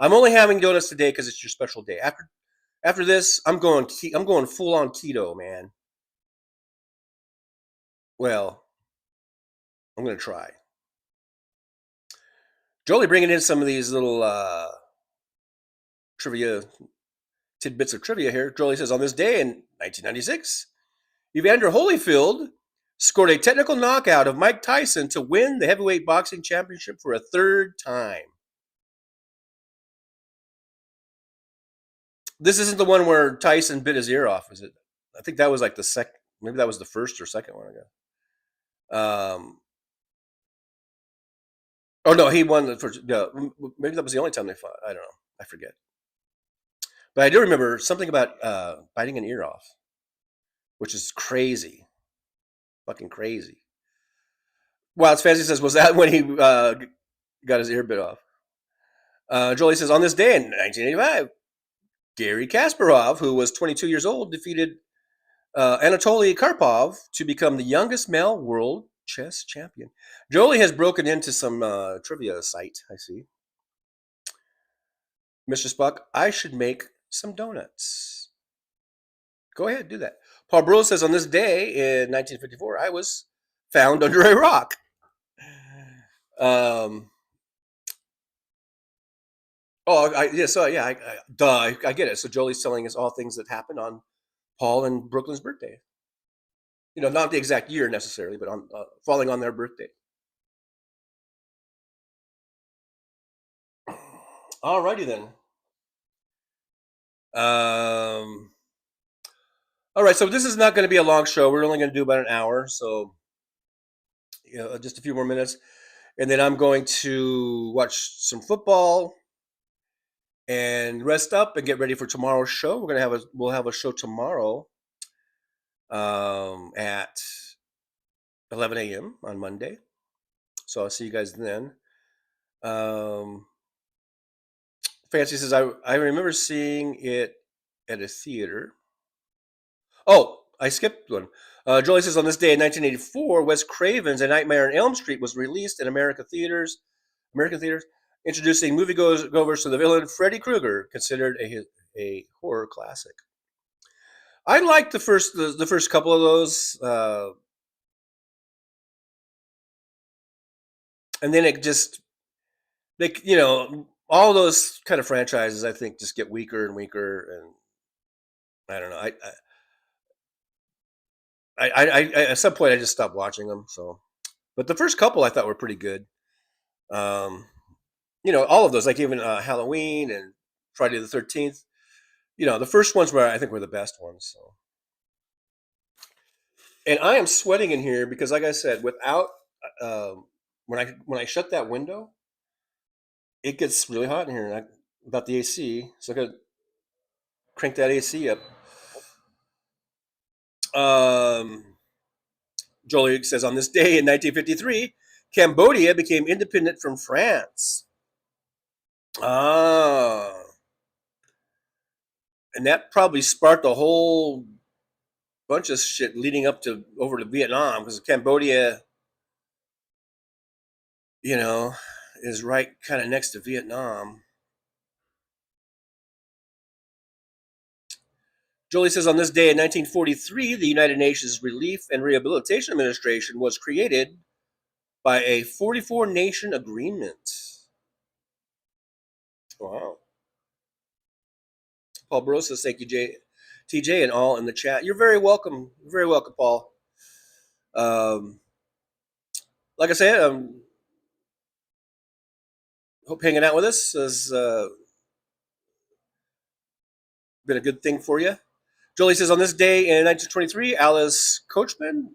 I'm only having donuts today because it's your special day. After this, I'm going full on keto, man. Well, I'm going to try. Jolie bringing in some of these little tidbits of trivia here. Jolie says, on this day in 1996, Evander Holyfield scored a technical knockout of Mike Tyson to win the heavyweight boxing championship for a third time. This isn't the one where Tyson bit his ear off, is it? I think that was like the second. Maybe that was the first or second one, I guess. Oh no, he won the first. Maybe that was the only time they fought. I don't know. I forget. But I do remember something about biting an ear off, which is crazy, fucking crazy. Wild's Fancy says, was that when he got his ear bit off? Jolie says, on this day in 1985, Gary Kasparov, who was 22 years old, defeated Anatoly Karpov to become the youngest male world chess champion. Jolie has broken into some trivia site, I see. Mr. Spock, I should make some donuts. Go ahead, do that. Paul Brule says, on this day in 1954, I was found under a rock. I get it. So Jolie's telling us all things that happened on Paul and Brooklyn's birthday. You know, not the exact year necessarily, but on falling on their birthday. Alrighty then. All right, so this is not going to be a long show. We're only going to do about an hour, so just a few more minutes, and then I'm going to watch some football and rest up and get ready for tomorrow's show. We'll have a show tomorrow at 11 a.m. on Monday. So I'll see you guys then. Fancy says, I remember seeing it at a theater. Oh, I skipped one. Jolie says, on this day in 1984, Wes Craven's A Nightmare on Elm Street was released in American theaters, introducing moviegoers to the villain Freddy Krueger, considered a horror classic. I liked the first couple of those, and then it just, all those kind of franchises, I think, just get weaker and weaker, and I don't know. I at some point I just stopped watching them. So, but the first couple I thought were pretty good. All of those, like even Halloween and Friday the 13th. The first ones I think were the best ones. So, and I am sweating in here because, like I said, without when I shut that window, it gets really hot in here. About the AC, so I gotta crank that AC up. Jolie says, on this day in 1953, Cambodia became independent from France. And that probably sparked a whole bunch of shit leading up to over to Vietnam, because Cambodia, is right kind of next to Vietnam. Jolie says, on this day in 1943, the United Nations Relief and Rehabilitation Administration was created by a 44-nation agreement. Wow. Paul Burrow says, thank you, TJ, and all in the chat. You're very welcome. You're very welcome, Paul. Like I said, hope hanging out with us has been a good thing for you. Jolie says, on this day in 1923, Alice Coachman,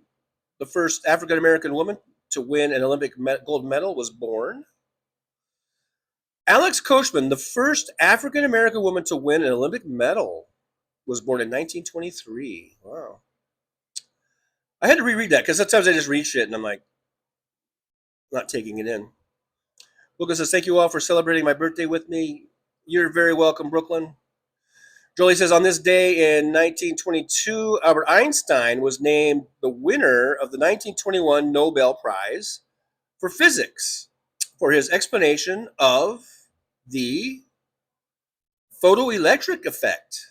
the first African-American woman to win an Olympic gold medal, was born. Alex Coachman, the first African-American woman to win an Olympic medal, was born in 1923. Wow. I had to reread that because sometimes I just read shit and I'm like, not taking it in. Lucas says, thank you all for celebrating my birthday with me. You're very welcome, Brooklyn. Jolie says, on this day in 1922, Albert Einstein was named the winner of the 1921 Nobel Prize for Physics for his explanation of the photoelectric effect.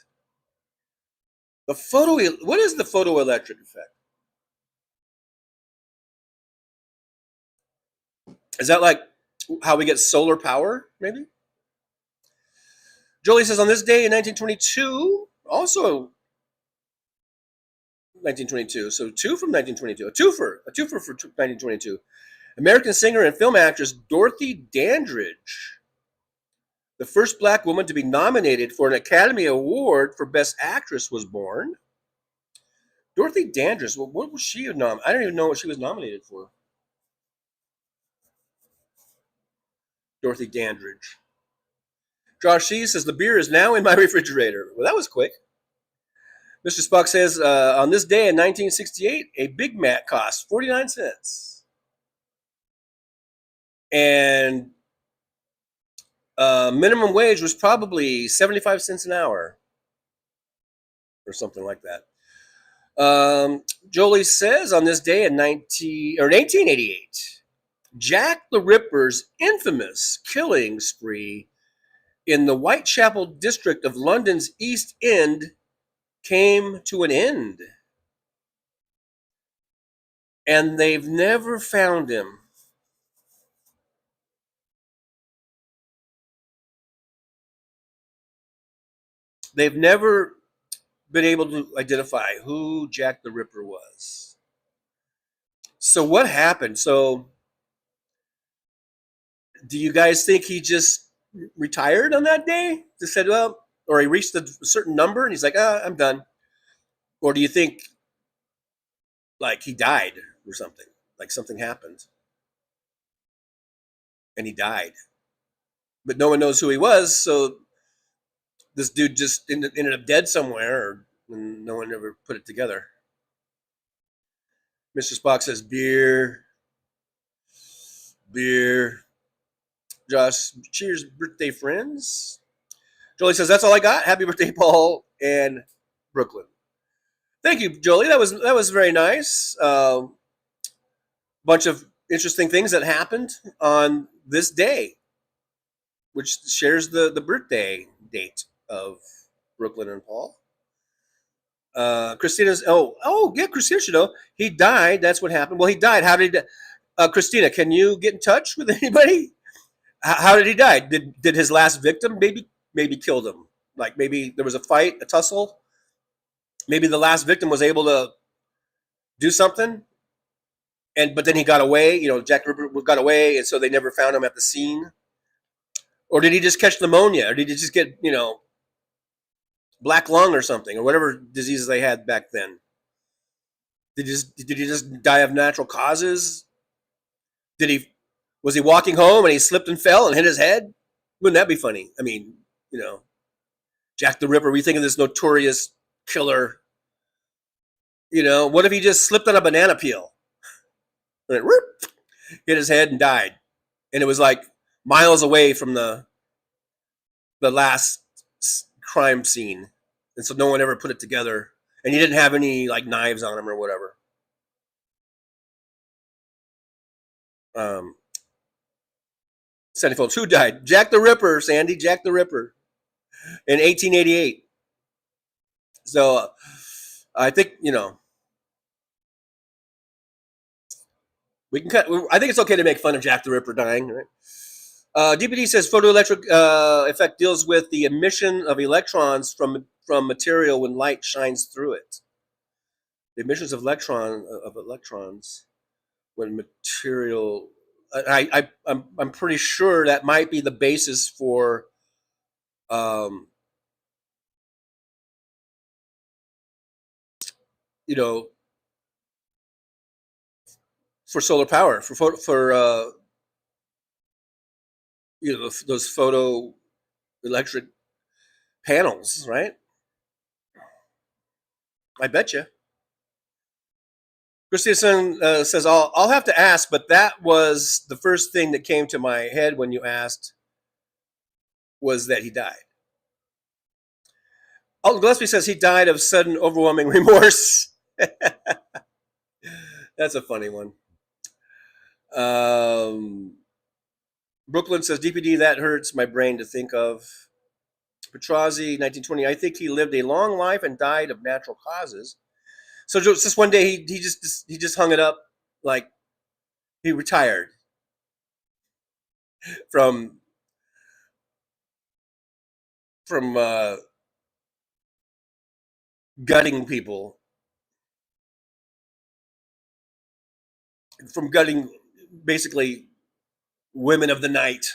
What is the photoelectric effect? Is that like how we get solar power, maybe. Jolie says, on this day in 1922, also 1922, so two from 1922, a twofer for 1922. American singer and film actress Dorothy Dandridge, the first black woman to be nominated for an Academy Award for Best Actress, was born. Dorothy Dandridge, what was she nominated? I don't even know what she was nominated for. Dorothy Dandridge. Josh C says, the beer is now in my refrigerator. Well, that was quick. Mr. Spock says, on this day in 1968, a Big Mac cost 49 cents. And minimum wage was probably 75 cents an hour or something like that. Jolie says, on this day in 1888, Jack the Ripper's infamous killing spree in the Whitechapel district of London's East End came to an end. And they've never found him. They've never been able to identify who Jack the Ripper was. So what happened? So do you guys think he just retired on that day? Just said, well, or he reached a certain number and he's like, I'm done. Or do you think like he died or something? Like something happened and he died. But no one knows who he was, so this dude just ended up dead somewhere, and no one ever put it together. Mr. Spock says, beer. Josh, cheers, birthday friends. Jolie says, that's all I got. Happy birthday, Paul and Brooklyn. Thank you, Jolie. That was very nice. Bunch of interesting things that happened on this day, which shares the birthday date of Brooklyn and Paul. Christina's yeah, Christina should know. He died. That's what happened. Well, he died. How did he Christina, can you get in touch with anybody? How did he die? Did his last victim maybe killed him? Like maybe there was a fight, a tussle. Maybe the last victim was able to do something, but then he got away. Jack the Ripper got away, and so they never found him at the scene. Or did he just catch pneumonia? Or did he just get black lung or something, or whatever diseases they had back then? Did he just die of natural causes? Was he walking home and he slipped and fell and hit his head? Wouldn't that be funny? I mean, Jack the Ripper, we think of this notorious killer. What if he just slipped on a banana peel and hit his head and died? And it was like miles away from the last crime scene. And so no one ever put it together. And he didn't have any like knives on him or whatever. Sandy Phillips, who died? Jack the Ripper, Sandy, Jack the Ripper in 1888. So I think, we can cut. I think it's okay to make fun of Jack the Ripper dying, right? DPD says photoelectric effect deals with the emission of electrons from material when light shines through it. The emissions of electrons when material. I'm pretty sure that might be the basis for for solar power, for those photoelectric panels, right? I bet you. Christina says, I'll have to ask, but that was the first thing that came to my head when you asked, was that he died. Alton Gillespie says he died of sudden overwhelming remorse. That's a funny one. Brooklyn says, DPD, that hurts my brain to think of. Petrozzi, 1920, I think he lived a long life and died of natural causes. So just one day he just hung it up, like he retired. from gutting people, from gutting basically women of the night,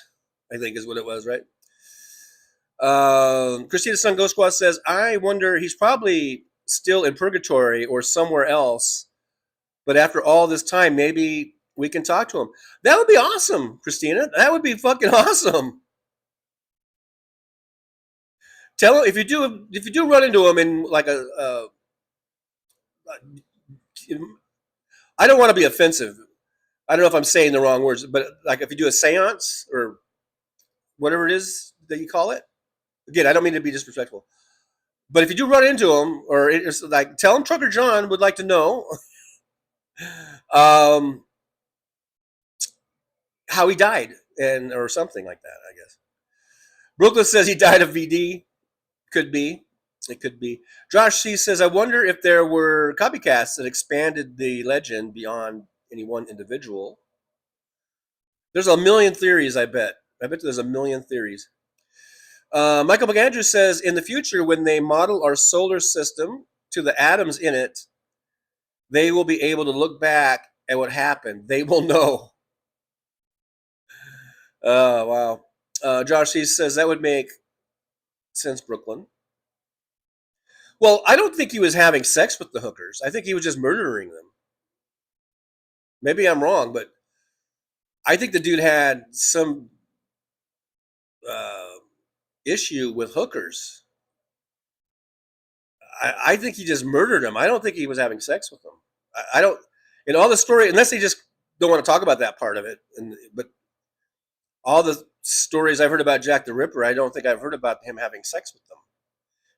I think is what it was, right? Christina Sun Ghost Squad says, I wonder, he's probably still in purgatory or somewhere else, but after all this time, maybe we can talk to him. That would be awesome, Christina. That would be fucking awesome. Tell him if you do run into him in like I don't want to be offensive. I don't know if I'm saying the wrong words, but like if you do a seance or whatever it is that you call it. Again, I don't mean to be disrespectful, but if you do run into him, or it's like, tell him Trucker John would like to know how he died, or something like that, I guess. Brooklyn says he died of VD. Could be. It could be. Josh C says, I wonder if there were copycats that expanded the legend beyond any one individual. There's a million theories, I bet. I bet there's a million theories. Michael McAndrew says, in the future, when they model our solar system to the atoms in it, they will be able to look back at what happened. They will know. Oh, wow. Josh C says, that would make sense, Brooklyn. Well, I don't think he was having sex with the hookers. I think he was just murdering them. Maybe I'm wrong, but I think the dude had some issue with hookers. I think he just murdered them. I don't think he was having sex with them. I don't, in all the story, unless they just don't want to talk about that part of it. But all the stories I've heard about Jack the Ripper, I don't think I've heard about him having sex with them.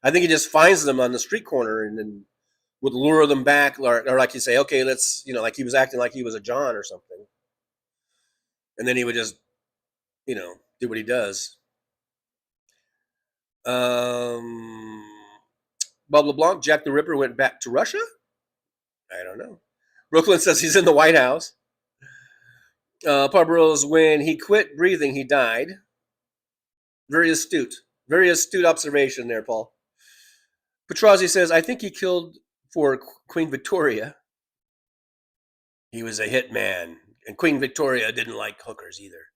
I think he just finds them on the street corner and then would lure them back, or like you say, okay, let's, like he was acting like he was a John or something. And then he would just, do what he does. Blah, blah, blah. Jack the Ripper went back to Russia? I don't know. Brooklyn says he's in the White House. Parburrows, when he quit breathing, he died. Very astute. Very astute observation there, Paul. Petrozzi says, I think he killed for Queen Victoria. He was a hitman. And Queen Victoria didn't like hookers either.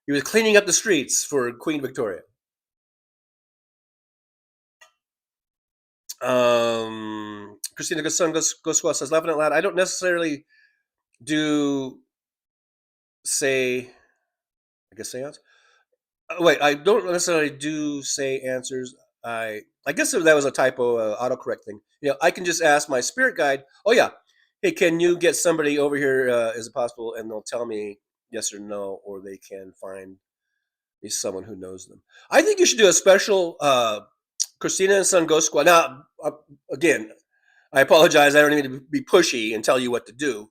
He was cleaning up the streets for Queen Victoria. Christina Gosqua says, laughing out loud, I don't necessarily do say, I guess seance? Wait, I don't necessarily do say answers. I guess that was a typo, autocorrect thing. I can just ask my spirit guide, oh yeah, hey, can you get somebody over here? Is it possible? And they'll tell me yes or no, or they can find me someone who knows them. I think you should do a special Christina and Son Ghost Squad. Now, again, I apologize. I don't need to be pushy and tell you what to do.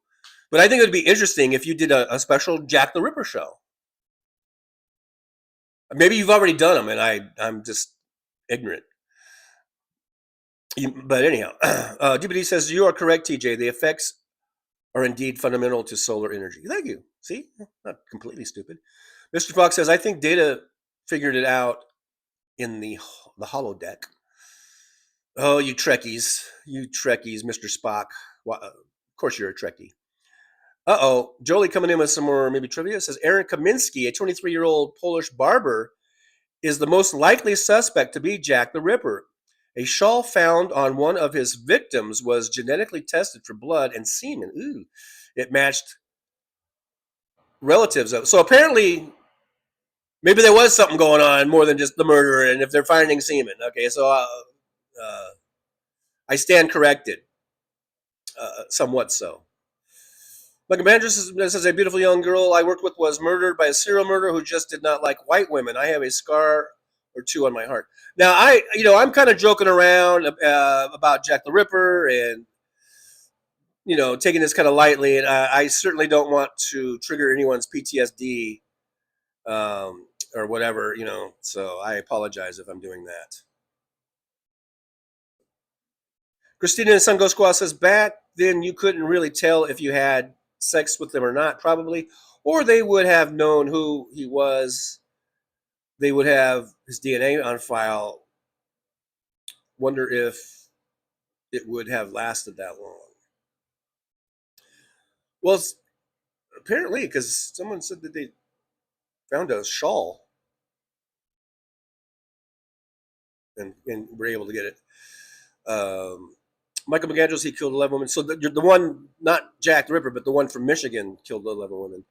But I think it would be interesting if you did a special Jack the Ripper show. Maybe you've already done them, and I'm just ignorant. But anyhow, DBD says, you are correct, TJ. The effects are indeed fundamental to solar energy. Thank you. See? Not completely stupid. Mr. Fox says, I think Data figured it out in the holodeck. Oh, you Trekkies, Mr. Spock. Well, of course you're a Trekkie. Uh-oh, Jolie coming in with some more maybe trivia. Says Aaron Kaminsky, a 23-year-old Polish barber, is the most likely suspect to be Jack the Ripper. A shawl found on one of his victims was genetically tested for blood and semen. Ooh, it matched relatives. So apparently, maybe there was something going on more than just the murder, and if they're finding semen. Okay, so I stand corrected, somewhat so. Like Amanda says, a beautiful young girl I worked with was murdered by a serial murderer who just did not like white women. I have a scar or two on my heart. Now, I'm kind of joking around about Jack the Ripper and, taking this kind of lightly. And I certainly don't want to trigger anyone's PTSD or whatever, so I apologize if I'm doing that. Christina and Sun Ghost Squad says, back then you couldn't really tell if you had sex with them or not, probably. or they would have known who he was. They would have his DNA on file. Wonder if it would have lasted that long. Well, apparently, because someone said that they found a shawl and were able to get it. Michael McAndrews, he killed 11 women. So the one, not Jack the Ripper, but the one from Michigan killed 11 women.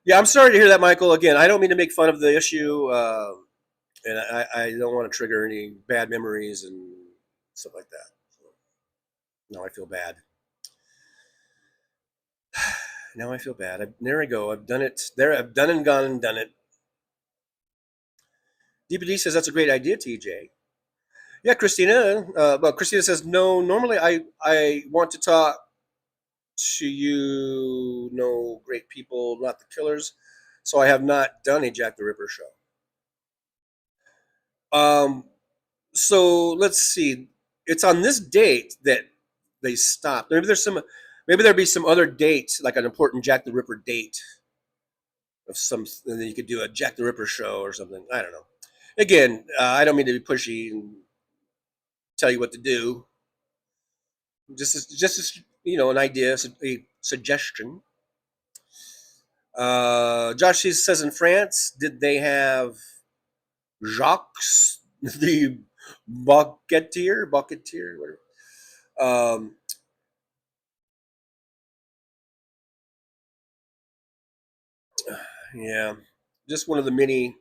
Yeah, I'm sorry to hear that, Michael. Again, I don't mean to make fun of the issue, and I don't want to trigger any bad memories and stuff like that. So, now I feel bad. Now I feel bad. There I go. I've done it. There, I've done and gone and done it. DPD says that's a great idea, TJ. Yeah, Christina. Well, Christina says no. Normally, I want to talk to you, know, great people, not the killers. So I have not done a Jack the Ripper show. So let's see. It's on this date that they stopped. Maybe there'd be some other date, like an important Jack the Ripper date of some, and then you could do a Jack the Ripper show or something. I don't know. Again, I don't mean to be pushy and tell you what to do. Just as an idea, a suggestion. Josh says in France, did they have Jacques the Bucketeer, whatever. Yeah, just one of the many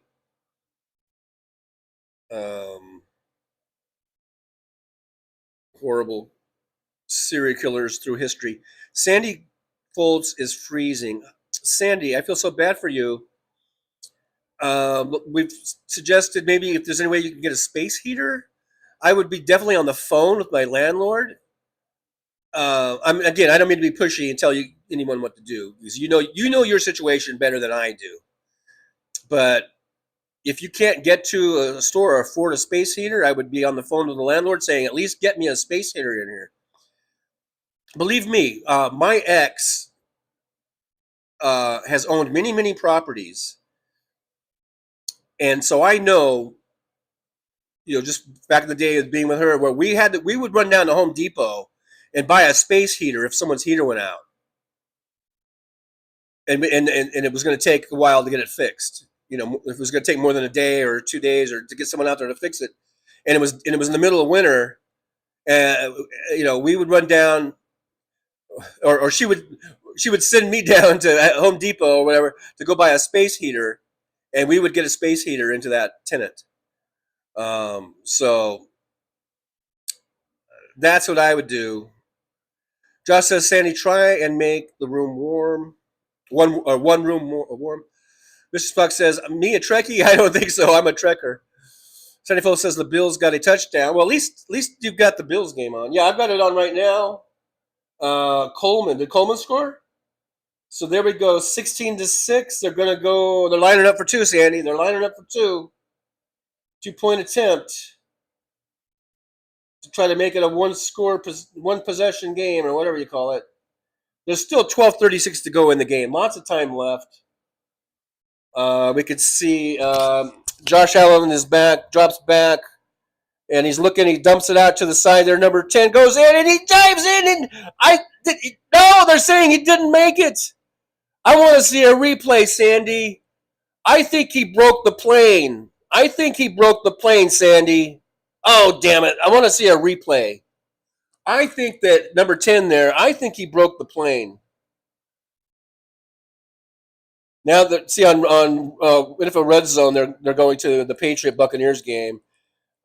horrible serial killers through history. Sandy Foltz is freezing. Sandy, I feel so bad for you. We've suggested maybe if there's any way you can get a space heater. I would be definitely on the phone with my landlord. I don't mean to be pushy and tell anyone what to do, because you know your situation better than I do. But if you can't get to a store or afford a space heater, I would be on the phone with the landlord saying, at least get me a space heater in here. Believe me, my ex has owned many, many properties. And so I know, just back in the day of being with her, where we would run down to Home Depot and buy a space heater if someone's heater went out. And it was going to take a while to get it fixed. If it was going to take more than a day or 2 days or to get someone out there to fix it. And it was in the middle of winter. And, we would run down, or she would send me down to Home Depot or whatever to go buy a space heater, and we would get a space heater into that tenant. So that's what I would do. Josh says, Sandy, try and make the room warm. One room warm. Mr. Fox says, me a Trekkie? I don't think so. I'm a Trekker. Sandy Folks says the Bills got a touchdown. Well, at least you've got the Bills game on. Yeah, I've got it on right now. Coleman. Did Coleman score? So there we go. 16-6. They're going to go. They're lining up for two, Sandy. They're lining up for two. 2-point attempt to try to make it a one possession game, or whatever you call it. There's still 12:36 to go in the game. Lots of time left. We could see Josh Allen is back, drops back, and he's looking. He dumps it out to the side there. Number 10 goes in, and he dives in. And they're saying he didn't make it. I want to see a replay, Sandy. I think he broke the plane. Sandy. Oh, damn it. I want to see a replay. I think that number 10 there, I think he broke the plane. Now that on NFL Red Zone, they're going to the Patriot Buccaneers game.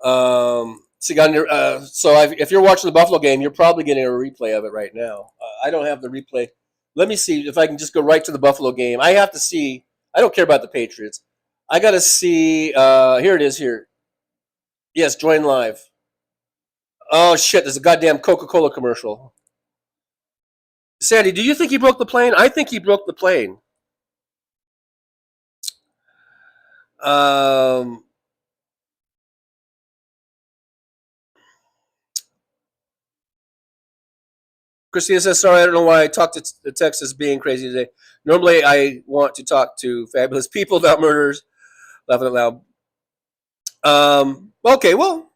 So if you're watching the Buffalo game, you're probably getting a replay of it right now. I don't have the replay. Let me see if I can just go right to the Buffalo game. I have to see. I don't care about the Patriots. I got to see. Here it is. Here. Yes, join live. Oh shit! There's a goddamn Coca-Cola commercial. Sandy, do you think he broke the plane? I think he broke the plane. Christina says, sorry, I don't know why I talked to the text as being crazy today. Normally, I want to talk to fabulous people about murders. Laughing out loud. Okay, well,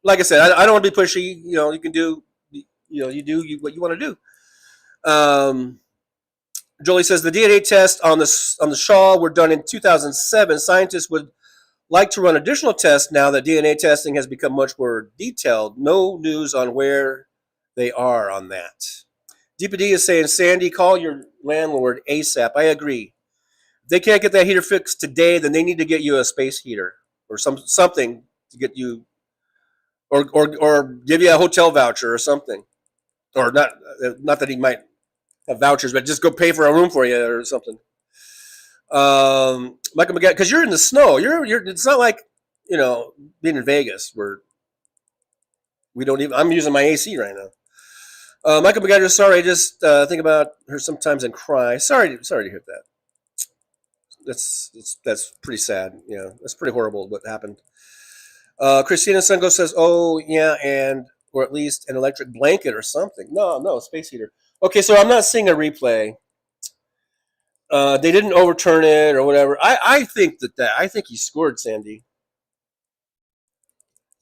like I said, I don't want to be pushy. You can do, you do what you want to do. Jolie says the DNA test on the Shaw were done in 2007. Scientists would like to run additional tests now that DNA testing has become much more detailed. No news on where they are on that. DPD is saying, Sandy, call your landlord ASAP. I agree. If they can't get that heater fixed today, then they need to get you a space heater or something to get you, or give you a hotel voucher or something, or not that he might have vouchers, but just go pay for a room for you or something. Michael McGett, because you're in the snow. You're. It's not like being in Vegas where we don't even. I'm using my AC right now. Michael McGuire, sorry, I just think about her sometimes and cry. Sorry to hear that. That's pretty sad. That's pretty horrible what happened. Christina Sungo says, "Oh yeah, and or at least an electric blanket or something." No, space heater. Okay, so I'm not seeing a replay. They didn't overturn it or whatever. I think I think he scored, Sandy.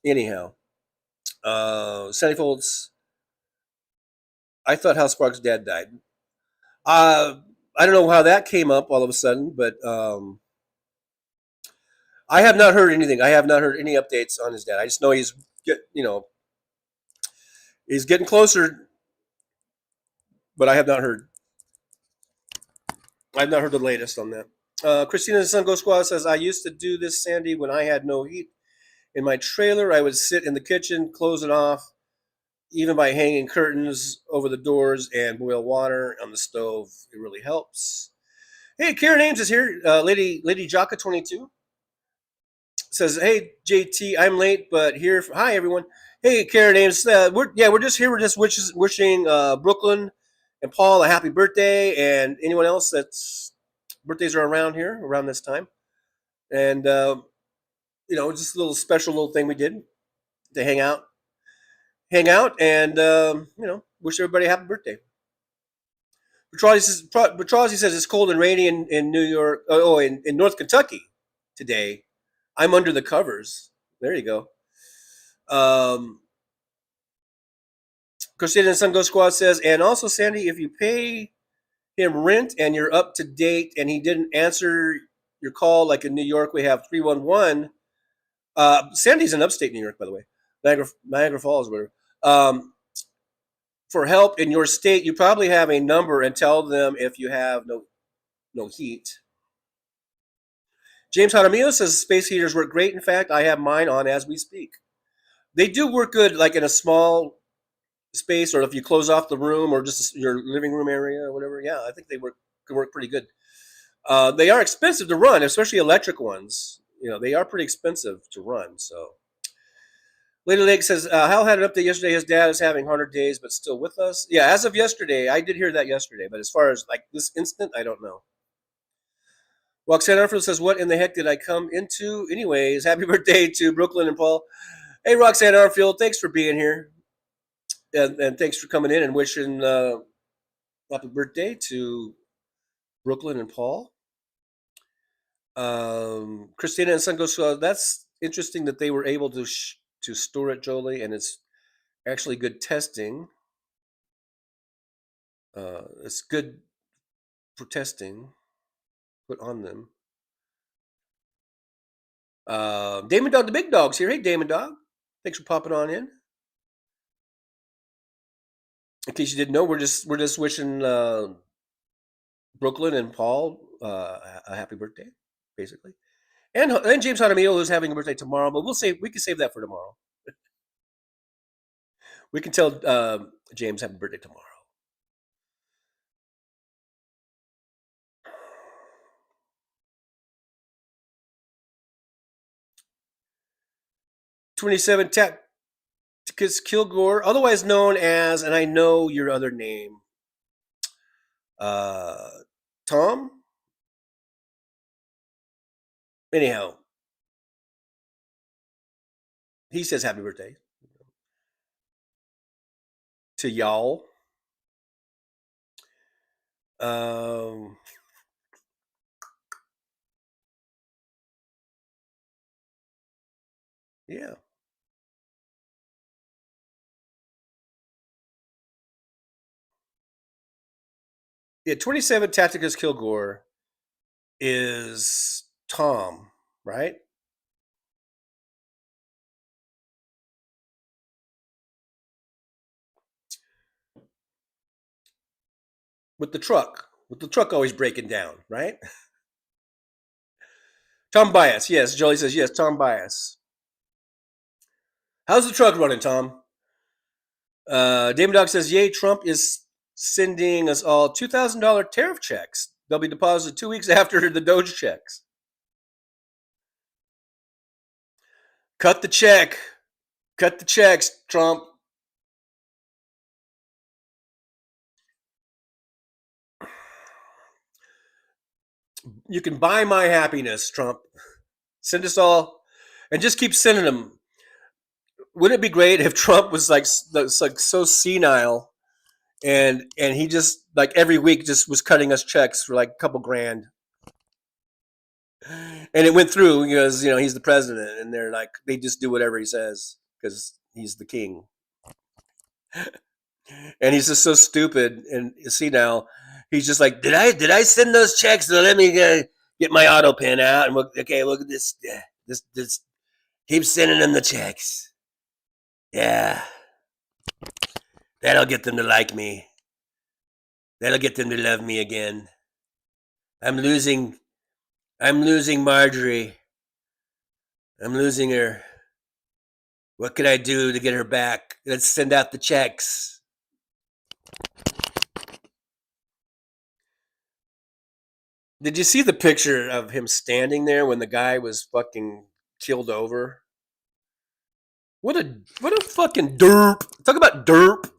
Anyhow, Sandy Folds. I thought Hal Sparks' dad died. I don't know how that came up all of a sudden, but I have not heard anything. I have not heard any updates on his dad. I just know he's getting closer, but I have not heard. I've not heard the latest on that. Christina Sun Go Squad says, I used to do this, Sandy, when I had no heat in my trailer. I would sit in the kitchen, close it off, even by hanging curtains over the doors and boil water on the stove. It really helps. Hey, Karen Ames is here. Lady Jocka 22 says, "Hey JT, I'm late, but here. Hi everyone. Hey Karen Ames. We're just here. We're just wishing Brooklyn and Paul a happy birthday, and anyone else that's birthdays are around here around this time. And just a little special little thing we did to hang out, and wish everybody a happy birthday." Petrozzi says it's cold and rainy in New York. In North Kentucky today. I'm under the covers. There you go. Christina and Sun Go Squad says, and also Sandy, if you pay him rent and you're up to date and he didn't answer your call, like in New York, we have 311. Sandy's in upstate New York, by the way, Niagara Falls, whatever. For help in your state, you probably have a number and tell them if you have no heat. James Jaramillo says space heaters work great. In fact, I have mine on as we speak. They do work good, like in a small space, or if you close off the room or just your living room area or whatever. Yeah, I think they can work pretty good. They are expensive to run, especially electric ones. They are pretty expensive to run. So, Lady Lake says, Hal had an update yesterday. His dad is having 100 days, but still with us. Yeah, as of yesterday, I did hear that yesterday. But as far as like this instant, I don't know. Roxanne Arfield says, what in the heck did I come into? Anyways, happy birthday to Brooklyn and Paul. Hey, Roxanne Arfield, thanks for being here. And thanks for coming in and wishing happy birthday to Brooklyn and Paul. Christina and Sun goes, that's interesting that they were able to store it, Jolie, and it's actually good testing. It's good for testing. Put on them. Damon Dog, the big dog's here. Hey, Damon Dog. Thanks for popping on in. In case you didn't know, we're just wishing Brooklyn and Paul a happy birthday, basically, and James Jaramillo, who's having a birthday tomorrow. But we can save that for tomorrow. We can tell James happy birthday tomorrow. $27 Tacticus Kilgore, otherwise known as, and I know your other name, Tom. Anyhow, he says happy birthday. to y'all. Yeah. Yeah, 27 Tacticus Kilgore is Tom, right? With the truck always breaking down, right? Tom Bias, yes. Jolie says yes. Tom Bias. How's the truck running, Tom? Damon Dog says, yay, Trump is sending us all $2,000 tariff checks. They'll be deposited 2 weeks after the Doge checks. Cut the check. Cut the checks, Trump. You can buy my happiness, Trump. Send us all, and just keep sending them. Wouldn't it be great if Trump was like so senile, and he just like every week just was cutting us checks for like a couple grand, and it went through because he's the president, and they're like they just do whatever he says because he's the king, and he's just so stupid and senile. He's just like, did I send those checks? So let me get my auto pen out and look at this. This keep sending them the checks. Yeah, that'll get them to like me. That'll get them to love me again. I'm losing Marjorie. I'm losing her. What can I do to get her back? Let's send out the checks. Did you see the picture of him standing there when the guy was fucking killed over? What a fucking derp. Talk about derp.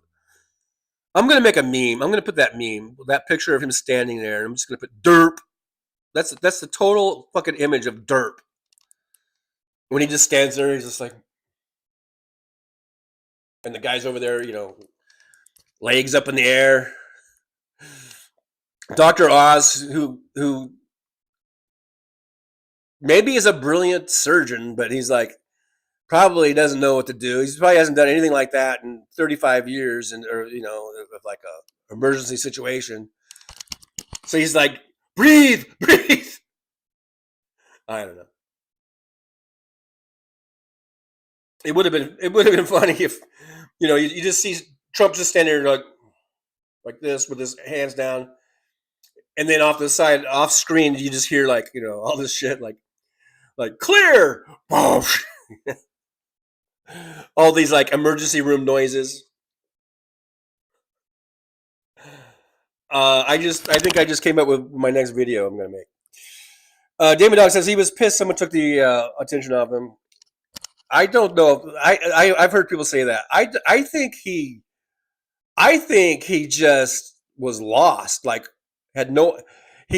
I'm going to make a meme. I'm going to put that meme, that picture of him standing there, and I'm just going to put derp. That's the total fucking image of derp. When he just stands there, he's just like, and the guy's over there, legs up in the air. Dr. Oz, who maybe is a brilliant surgeon, but he's like, probably doesn't know what to do. He probably hasn't done anything like that in 35 years, or of like a emergency situation. So he's like, breathe. I don't know. It would have been funny if you just see Trump just standing there like this with his hands down, and then off the side, off screen, you just hear all this shit like clear, all these like emergency room noises. I think I just came up with my next video I'm gonna make. Damon Dog says he was pissed someone took the attention off him. I don't know. I've heard people say that. I think he just was lost. Like had no.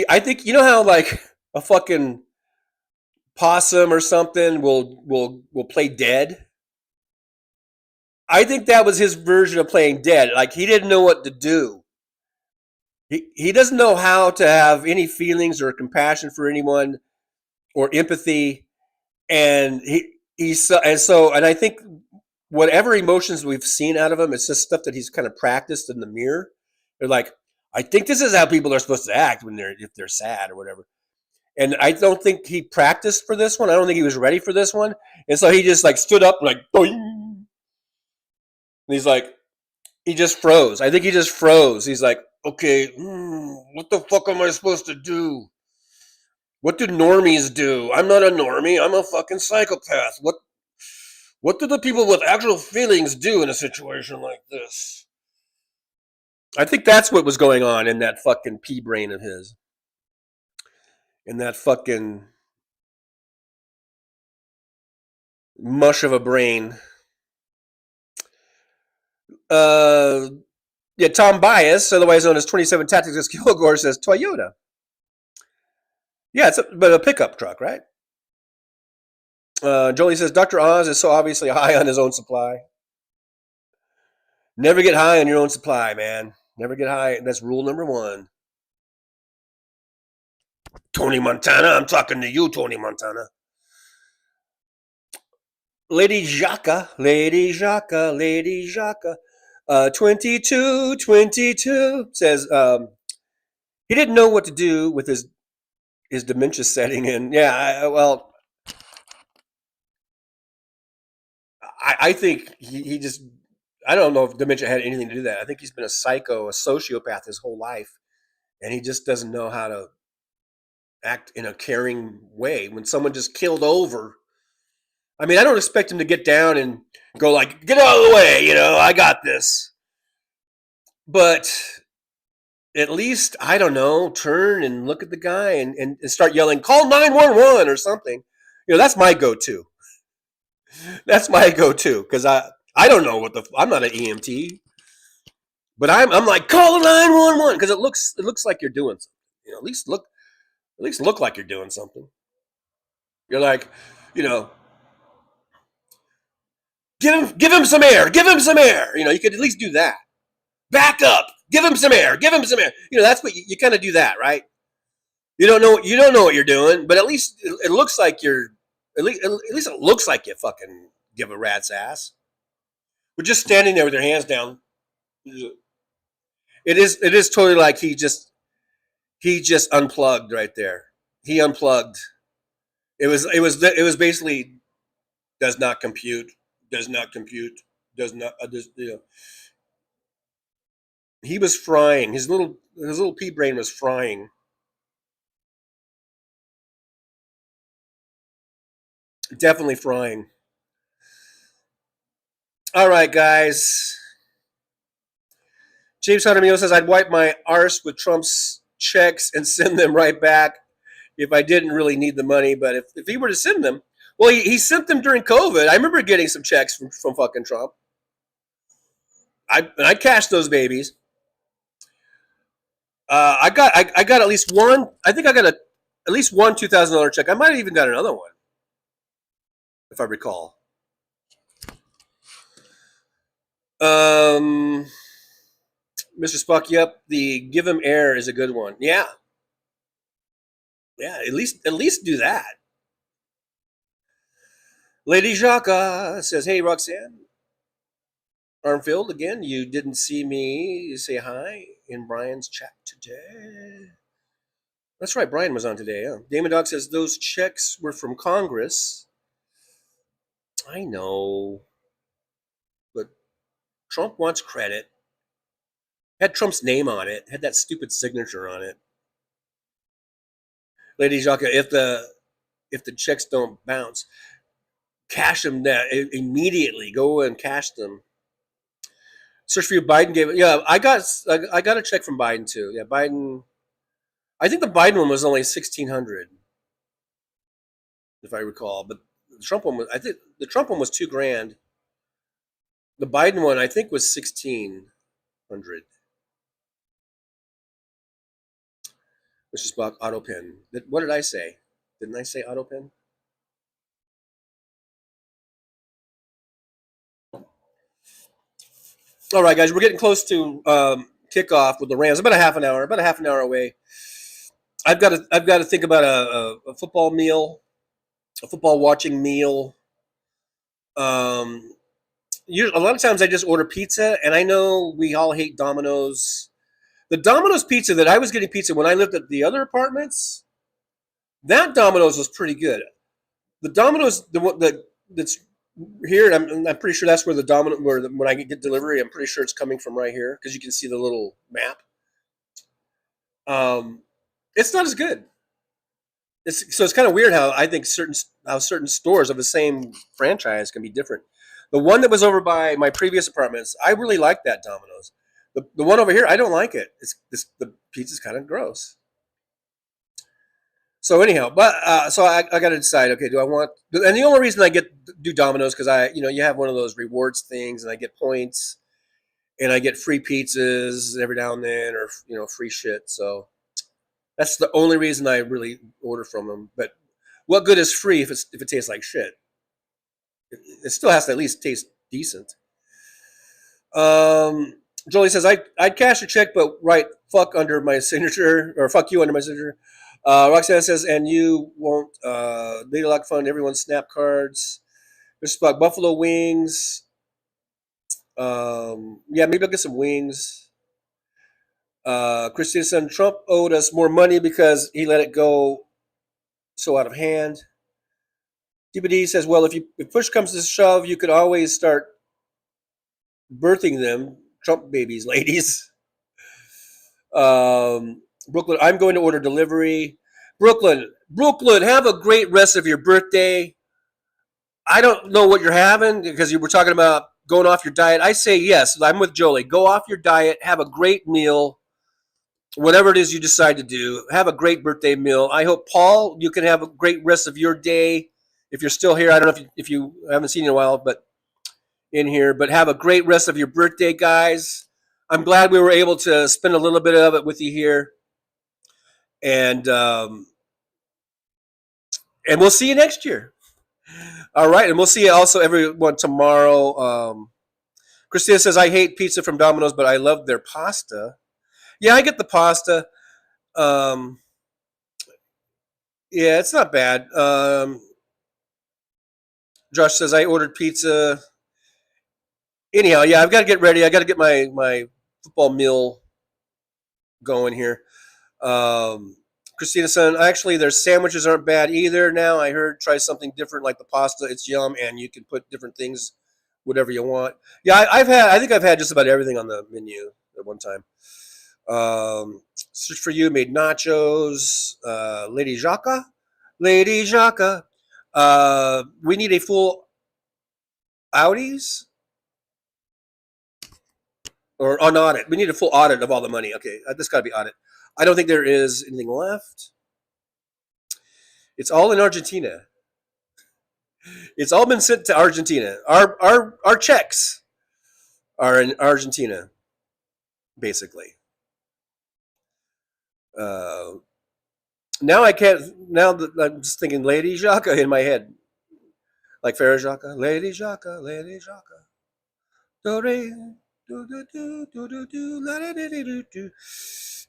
I think how like a fucking possum or something will play dead. I think that was his version of playing dead. Like he didn't know what to do. He doesn't know how to have any feelings or compassion for anyone or empathy, and I think whatever emotions we've seen out of him, it's just stuff that he's kind of practiced in the mirror. They're like, I think this is how people are supposed to act if they're sad or whatever. And I don't think he practiced for this one. I don't think he was ready for this one, and so he just like stood up like, boing. And he's like, he just froze. I think he just froze. He's like, okay, what the fuck am I supposed to do? What do normies do? I'm not a normie. I'm a fucking psychopath. What do the people with actual feelings do in a situation like this? I think that's what was going on in that fucking pea brain of his. In that fucking mush of a brain. Yeah, Tom Bias, otherwise known as 27 Tactics Kilgore, says Toyota. Yeah, but a pickup truck, right? Jolie says Dr. Oz is so obviously high on his own supply. Never get high on your own supply, man. Never get high. That's rule number 1. Tony Montana, I'm talking to you, Tony Montana. Lady Jacques, 22 says he didn't know what to do with his dementia setting in. Yeah, I think he just, I don't know if dementia had anything to do with that. I think he's been a psycho, a sociopath his whole life, and he just doesn't know how to act in a caring way. When someone just killed over, I mean, I don't expect him to get down and go like, get out of the way, I got this. But at least, I don't know, turn and look at the guy and start yelling, call 911 or something. That's my go-to. That's my go-to, because I don't know I'm not an EMT, but I'm like, call 911, because it looks like you're doing something. At least look like you're doing something. You're like, give him some air, give him some air. You could at least do that. Back up, give him some air, give him some air. That's what you kind of do that, right? You don't know what you're doing, but at least it looks like you're, at least it looks like you fucking give a rat's ass. We're just standing there with your hands down. It is totally like he just unplugged right there. He unplugged. It was basically does not compute. He was frying. His little pea brain was frying. Definitely frying. All right, guys. James Hunter says, I'd wipe my arse with Trump's checks and send them right back if I didn't really need the money. But if he were to send them, well, he sent them during COVID. I remember getting some checks from fucking Trump. I cashed those babies. I got at least one. I think I got at least one $2,000 check. I might have even got another one, if I recall. Mr. Spock, yep, the give him air is a good one. Yeah. Yeah, at least do that. Lady Jacques says, hey, Roxanne. Armfield, again, you didn't see me say hi in Brian's chat today. That's right, Brian was on today. Yeah. Damon Dog says, those checks were from Congress. I know. But Trump wants credit. Had Trump's name on it. Had that stupid signature on it. Lady Jacques, if the checks don't bounce, cash them immediately. Go and cash them. Search for you. Biden gave it. Yeah, I got a check from Biden too. Yeah, Biden. I think the Biden one was only $1,600, if I recall. But the Trump one was. I think the Trump one was $2,000. The Biden one, I think, was $1,600. Mr. Spock, auto pen. What did I say? Didn't I say auto pen? All right, guys, we're getting close to kickoff with the Rams. About a half an hour away. I've got to think about a football meal, a football watching meal. A lot of times I just order pizza, and I know we all hate Domino's. The Domino's pizza that I was getting pizza when I lived at the other apartments, that Domino's was pretty good. The Domino's, that's here, and I'm pretty sure that's where when I get delivery, I'm pretty sure it's coming from right here because you can see the little map. It's not as good. It's kind of weird how I think certain stores of the same franchise can be different. The one that was over by my previous apartments, I really like that Domino's. The one over here, I don't like it. The pizza's kind of gross. So anyhow, but so I got to decide. Okay, do I want? And the only reason I do Domino's because you have one of those rewards things, and I get points, and I get free pizzas every now and then, or free shit. So that's the only reason I really order from them. But what good is free if it tastes like shit? It still has to at least taste decent. Jolie says, I'd cash a check, but write fuck under my signature, or fuck you under my signature. Roxanne says, and you won't, Lady Luck Fund, everyone snap cards. Mr. Spock, buffalo wings. Yeah, maybe I'll get some wings. Christina said, Trump owed us more money because he let it go so out of hand. DBD says, well, if push comes to shove, you could always start birthing them, Trump babies, ladies. Brooklyn, I'm going to order delivery. Brooklyn, have a great rest of your birthday. I don't know what you're having because you were talking about going off your diet. I say yes. I'm with Jolie. Go off your diet. Have a great meal. Whatever it is you decide to do, have a great birthday meal. I hope, Paul, you can have a great rest of your day. If you're still here, I don't know if you haven't seen you in a while, but in here. But have a great rest of your birthday, guys. I'm glad we were able to spend a little bit of it with you here. And we'll see you next year. All right, and we'll see you also everyone tomorrow. Christina says, I hate pizza from Domino's, but I love their pasta. Yeah, I get the pasta. Yeah, it's not bad. Josh says, I ordered pizza. Anyhow, yeah, I've got to get ready. I got to get my football meal going here. Christina said, actually, their sandwiches aren't bad either now. I heard try something different like the pasta. It's yum, and you can put different things, whatever you want. Yeah, I think I've had just about everything on the menu at one time. Search for You made nachos. Lady Jacques. We need a full Audis or an audit. We need a full audit of all the money. Okay, this got to be audit. I don't think there is anything left. It's all in Argentina. It's all been sent to Argentina. Our checks are in Argentina, basically. Now I can't. Now that I'm just thinking Lady Jacques in my head, like Farrah Jacques, Lady Jacques, Lady Jacques. Do re, do do do do do do la da da da do do.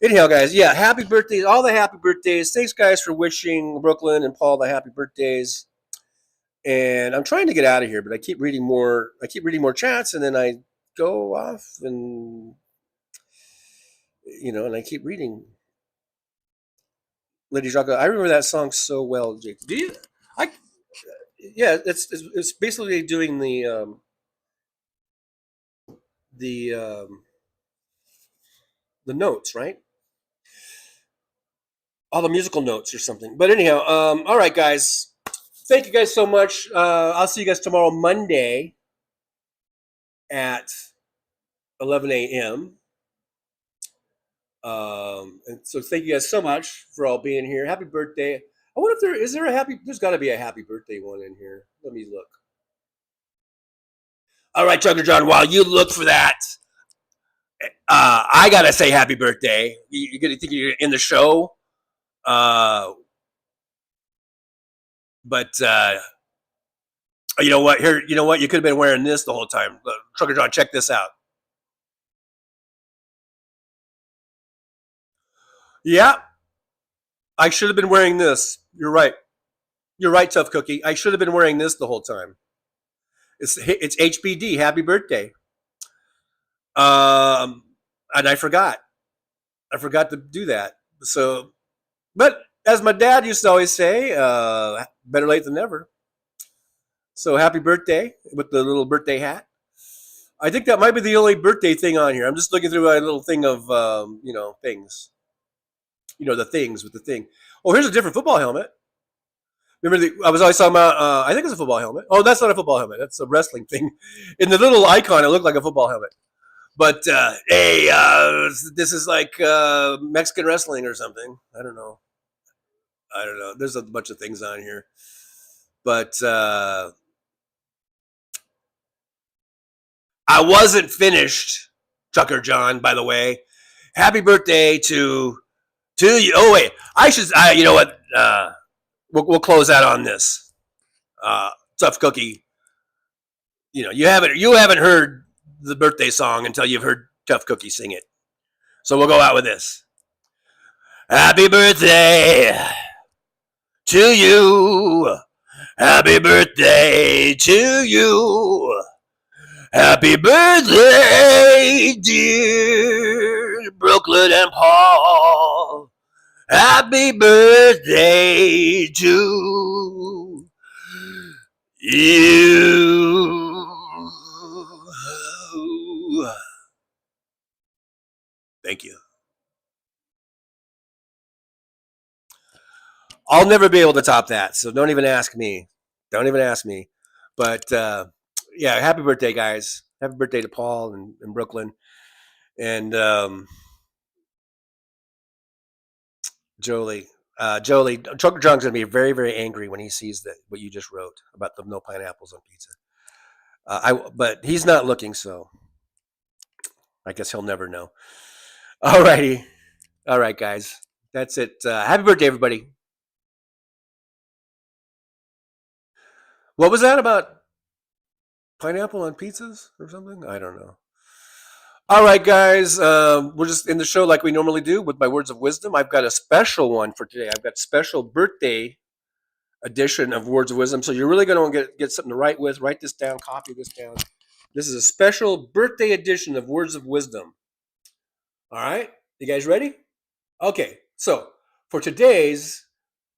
Anyhow, guys, yeah, happy birthdays, all the happy birthdays. Thanks, guys, for wishing Brooklyn and Paul the happy birthdays. And I'm trying to get out of here, but I keep reading more. I keep reading more chats, and then I go off, and and I keep reading. Lady Jacques, I remember that song so well, Jake. Do you? Yeah, it's basically doing the notes, right? All the musical notes or something. But anyhow, all right, guys. Thank you guys so much. I'll see you guys tomorrow, Monday, at 11 a.m. And so thank you guys so much for all being here. Happy birthday. I wonder if there's got to be a happy birthday one in here. Let me look. All right, Trucker John, while you look for that, I got to say happy birthday. You're going to think you're in the show. But you know what? Here, you know what? You could have been wearing this the whole time. Trucker John, check this out. Yeah, I should have been wearing this. You're right. You're right, Tough Cookie. I should have been wearing this the whole time. It's HBD. Happy birthday. And I forgot. I forgot to do that. So, but as my dad used to always say, better late than never. So happy birthday with the little birthday hat. I think that might be the only birthday thing on here. I'm just looking through my little thing of, things. The things with the thing. Oh, here's a different football helmet. Remember, I was always talking about, I think it's a football helmet. Oh, that's not a football helmet. That's a wrestling thing. In the little icon, it looked like a football helmet. But, hey, this is like Mexican wrestling or something. I don't know. There's a bunch of things on here. But I wasn't finished, Trucker John, by the way. Happy birthday to you. Oh, wait. You know what? We'll close out on this. Tough Cookie. You haven't heard the birthday song until you've heard Tough Cookie sing it. So we'll go out with this. Happy birthday to you. Happy birthday to you. Happy birthday, dear Brooklyn and Paul. Happy birthday to you. Thank you. I'll never be able to top that, so don't even ask me. Don't even ask me. But yeah, happy birthday, guys. Happy birthday to Paul and Brooklyn. And Jolie. Trucker John's going to be very, very angry when he sees that what you just wrote about the no pineapples on pizza. But he's not looking, so I guess he'll never know. All righty. All right, guys. That's it. Happy birthday, everybody. What was that about? Pineapple on pizzas or something? I don't know. All right, guys. We're just in the show like we normally do with my words of wisdom. I've got a special one for today. I've got special birthday edition of Words of Wisdom. So you're really going to want to get something to write with. Write this down. Copy this down. This is a special birthday edition of Words of Wisdom. All right. You guys ready? Okay. So for today's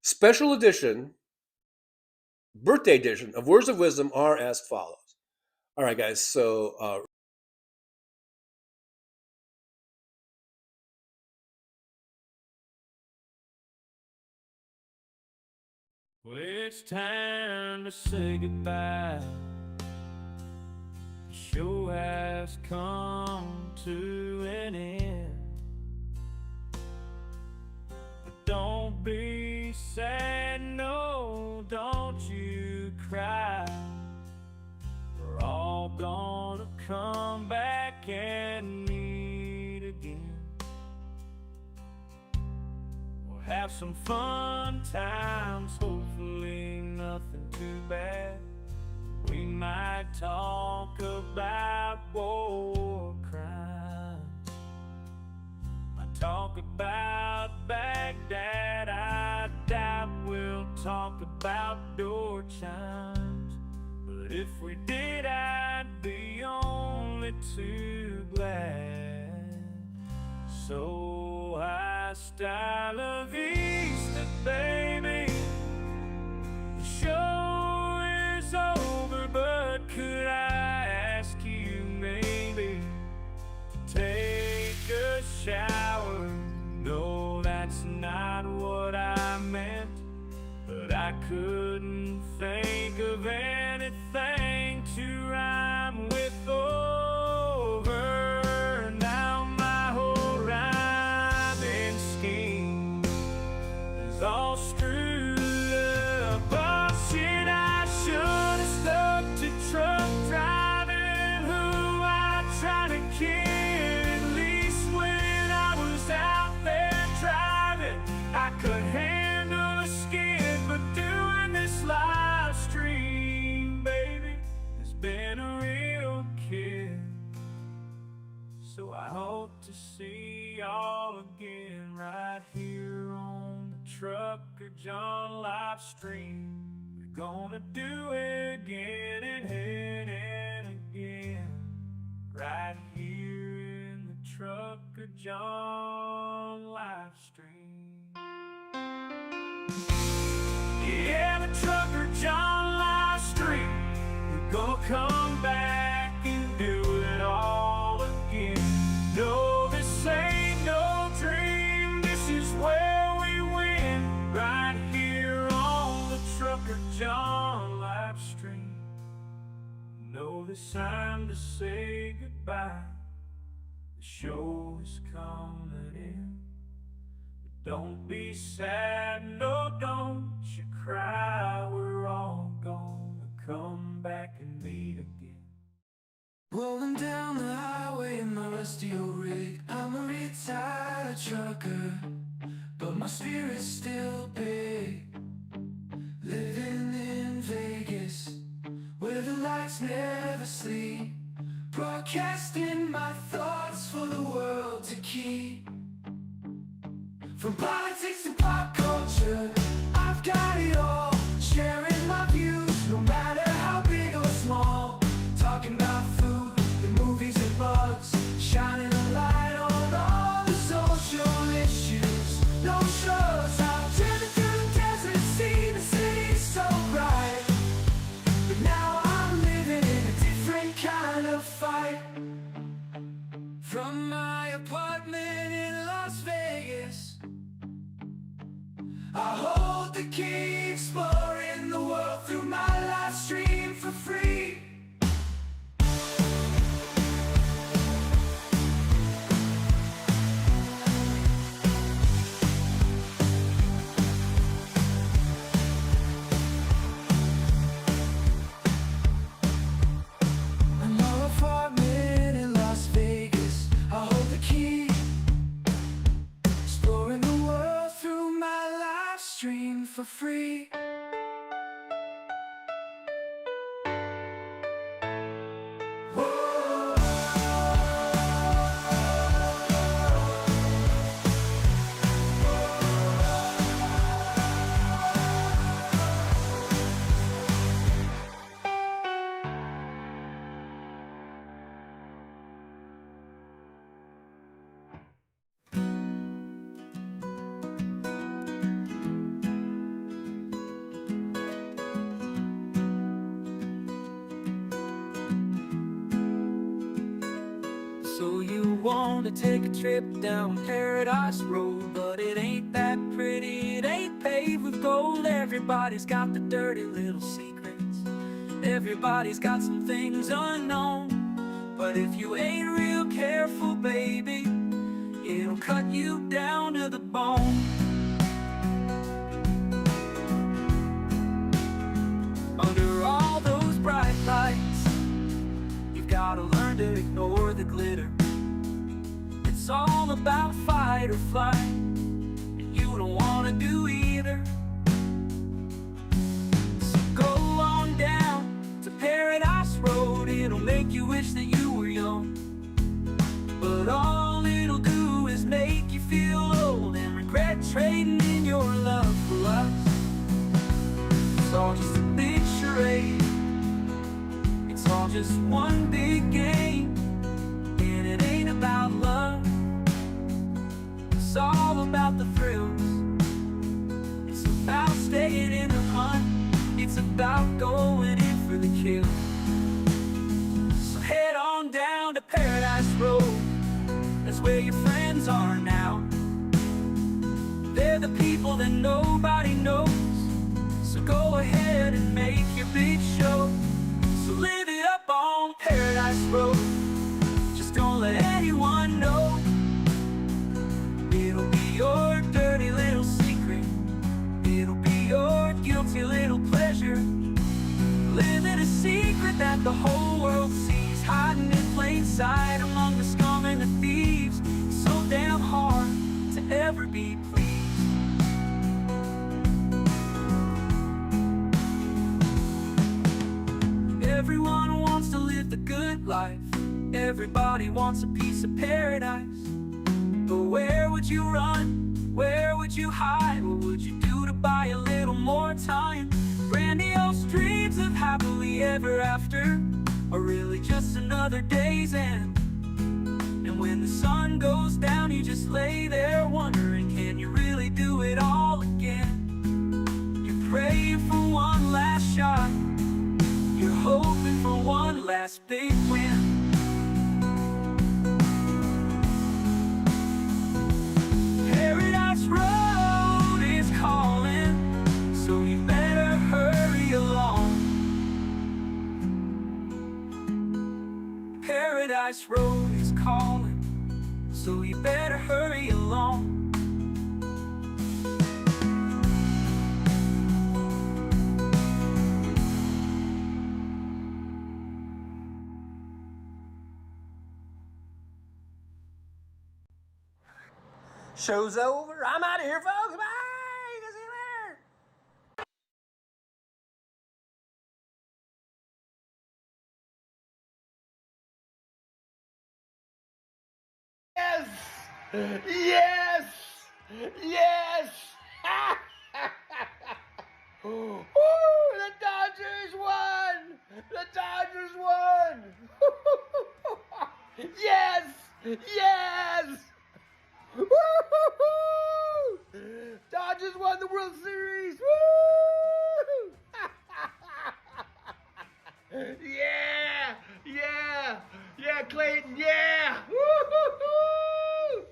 special edition, birthday edition of Words of Wisdom are as follows. All right, guys. So well, it's time to say goodbye. The show has come to an end. But don't be sad, no, don't you cry. We're all gonna come back and meet again. We'll have some fun times, hopefully nothing too bad. We might talk about war crimes, might talk about Baghdad. I doubt we'll talk about door chimes, but if we did, I'd be only too glad. So I style of Easter, baby. The show is over, but could I ask you maybe to take a shower? No, that's not what I meant, but I couldn't think of anything to rhyme with over. Now my whole rhyming scheme is all screwed up. Oh shit, I should have stuck to truck driving, who I tried to kid. At least when I was out there driving, I could handle a skid, but doing this live stream, baby, has been a real kid. So I hope to see y'all again right here on the Trucker John Livestream. We're gonna do it again and again, right here in the Trucker John Livestream. Yeah, the Trucker John Livestream. We're gonna come back and do it all again. No, this ain't no dream. This is where we win, right here on the Trucker John Livestream. No, this time to say goodbye. The show is coming in. Don't be sad, no, don't you cry. We're all gonna come back and meet again. Rolling down the highway in my rusty old rig. I'm a retired trucker, but my spirit's still big. Living in Vegas, where the lights never sleep. broadcasting my thoughts for the world to keep. From politics to pop culture, I've got it all. Sharing my views, no matter how big or small. Talking about food, the movies and bugs, shining a light on all the social issues. No shows, I've driven through the desert, seen the city so bright. But now I'm living in a different kind of fight. From my apartment in Las Vegas, I hold the key, exploring the world through my live stream for free. In my apartment in Las Vegas, I hold the key, exploring the world through my live stream for free. So you wanna take a trip down Paradise Road, but it ain't that pretty, it ain't paved with gold. Everybody's got the dirty little secrets, everybody's got some things unknown. But if you ain't real careful, baby, it'll cut you down to the bone. Under all those bright lights, you've gotta learn to ignore the glitter. It's all about fight or flight, and you don't wanna do either. So go on down to Paradise Road, it'll make you wish that you were young. But all it'll do is make you feel old and regret trading in your love for lust. It's all just a big charade, it's all just one big game, and it ain't about love. It's all about the thrills, it's about staying in the hunt, it's about going in for the kill. So head on down to Paradise Road, that's where your friends are now. They're the people that nobody knows, so go ahead and make your big show. So live it up on Paradise Road, just don't let anyone know. It'll be your dirty little secret, it'll be your guilty little pleasure. Living a secret that the whole world sees, hiding in plain sight among the scum and the thieves. It's so damn hard to ever be pleased. Everyone wants to live the good life, everybody wants a piece of paradise. But where would you run? Where would you hide? What would you do to buy a little more time? Grandiose dreams of happily ever after are really just another day's end. And when the sun goes down, you just lay there wondering, can you really do it all again? You're praying for one last shot, you're hoping for one last big win. Paradise Road is calling, so you better hurry along. Paradise Road is calling, so you better hurry along. Show's over. I'm out of here, folks. Bye. Yes! Yes! Woo! The Dodgers won! The Dodgers won! Yes! Yes! Woo-hoo-hoo! Dodgers won the World Series! Woo! Yeah! Yeah! Yeah, Clayton, yeah! Woo-hoo-hoo!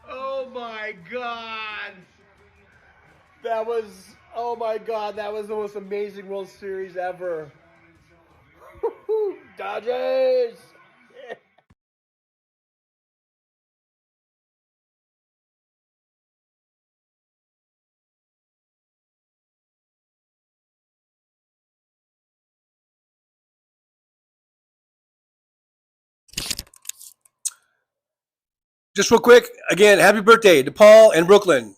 Oh my God! That was, oh my God, that was the most amazing World Series ever. Dodgers! Just real quick, again, happy birthday to Paul and Brooklyn.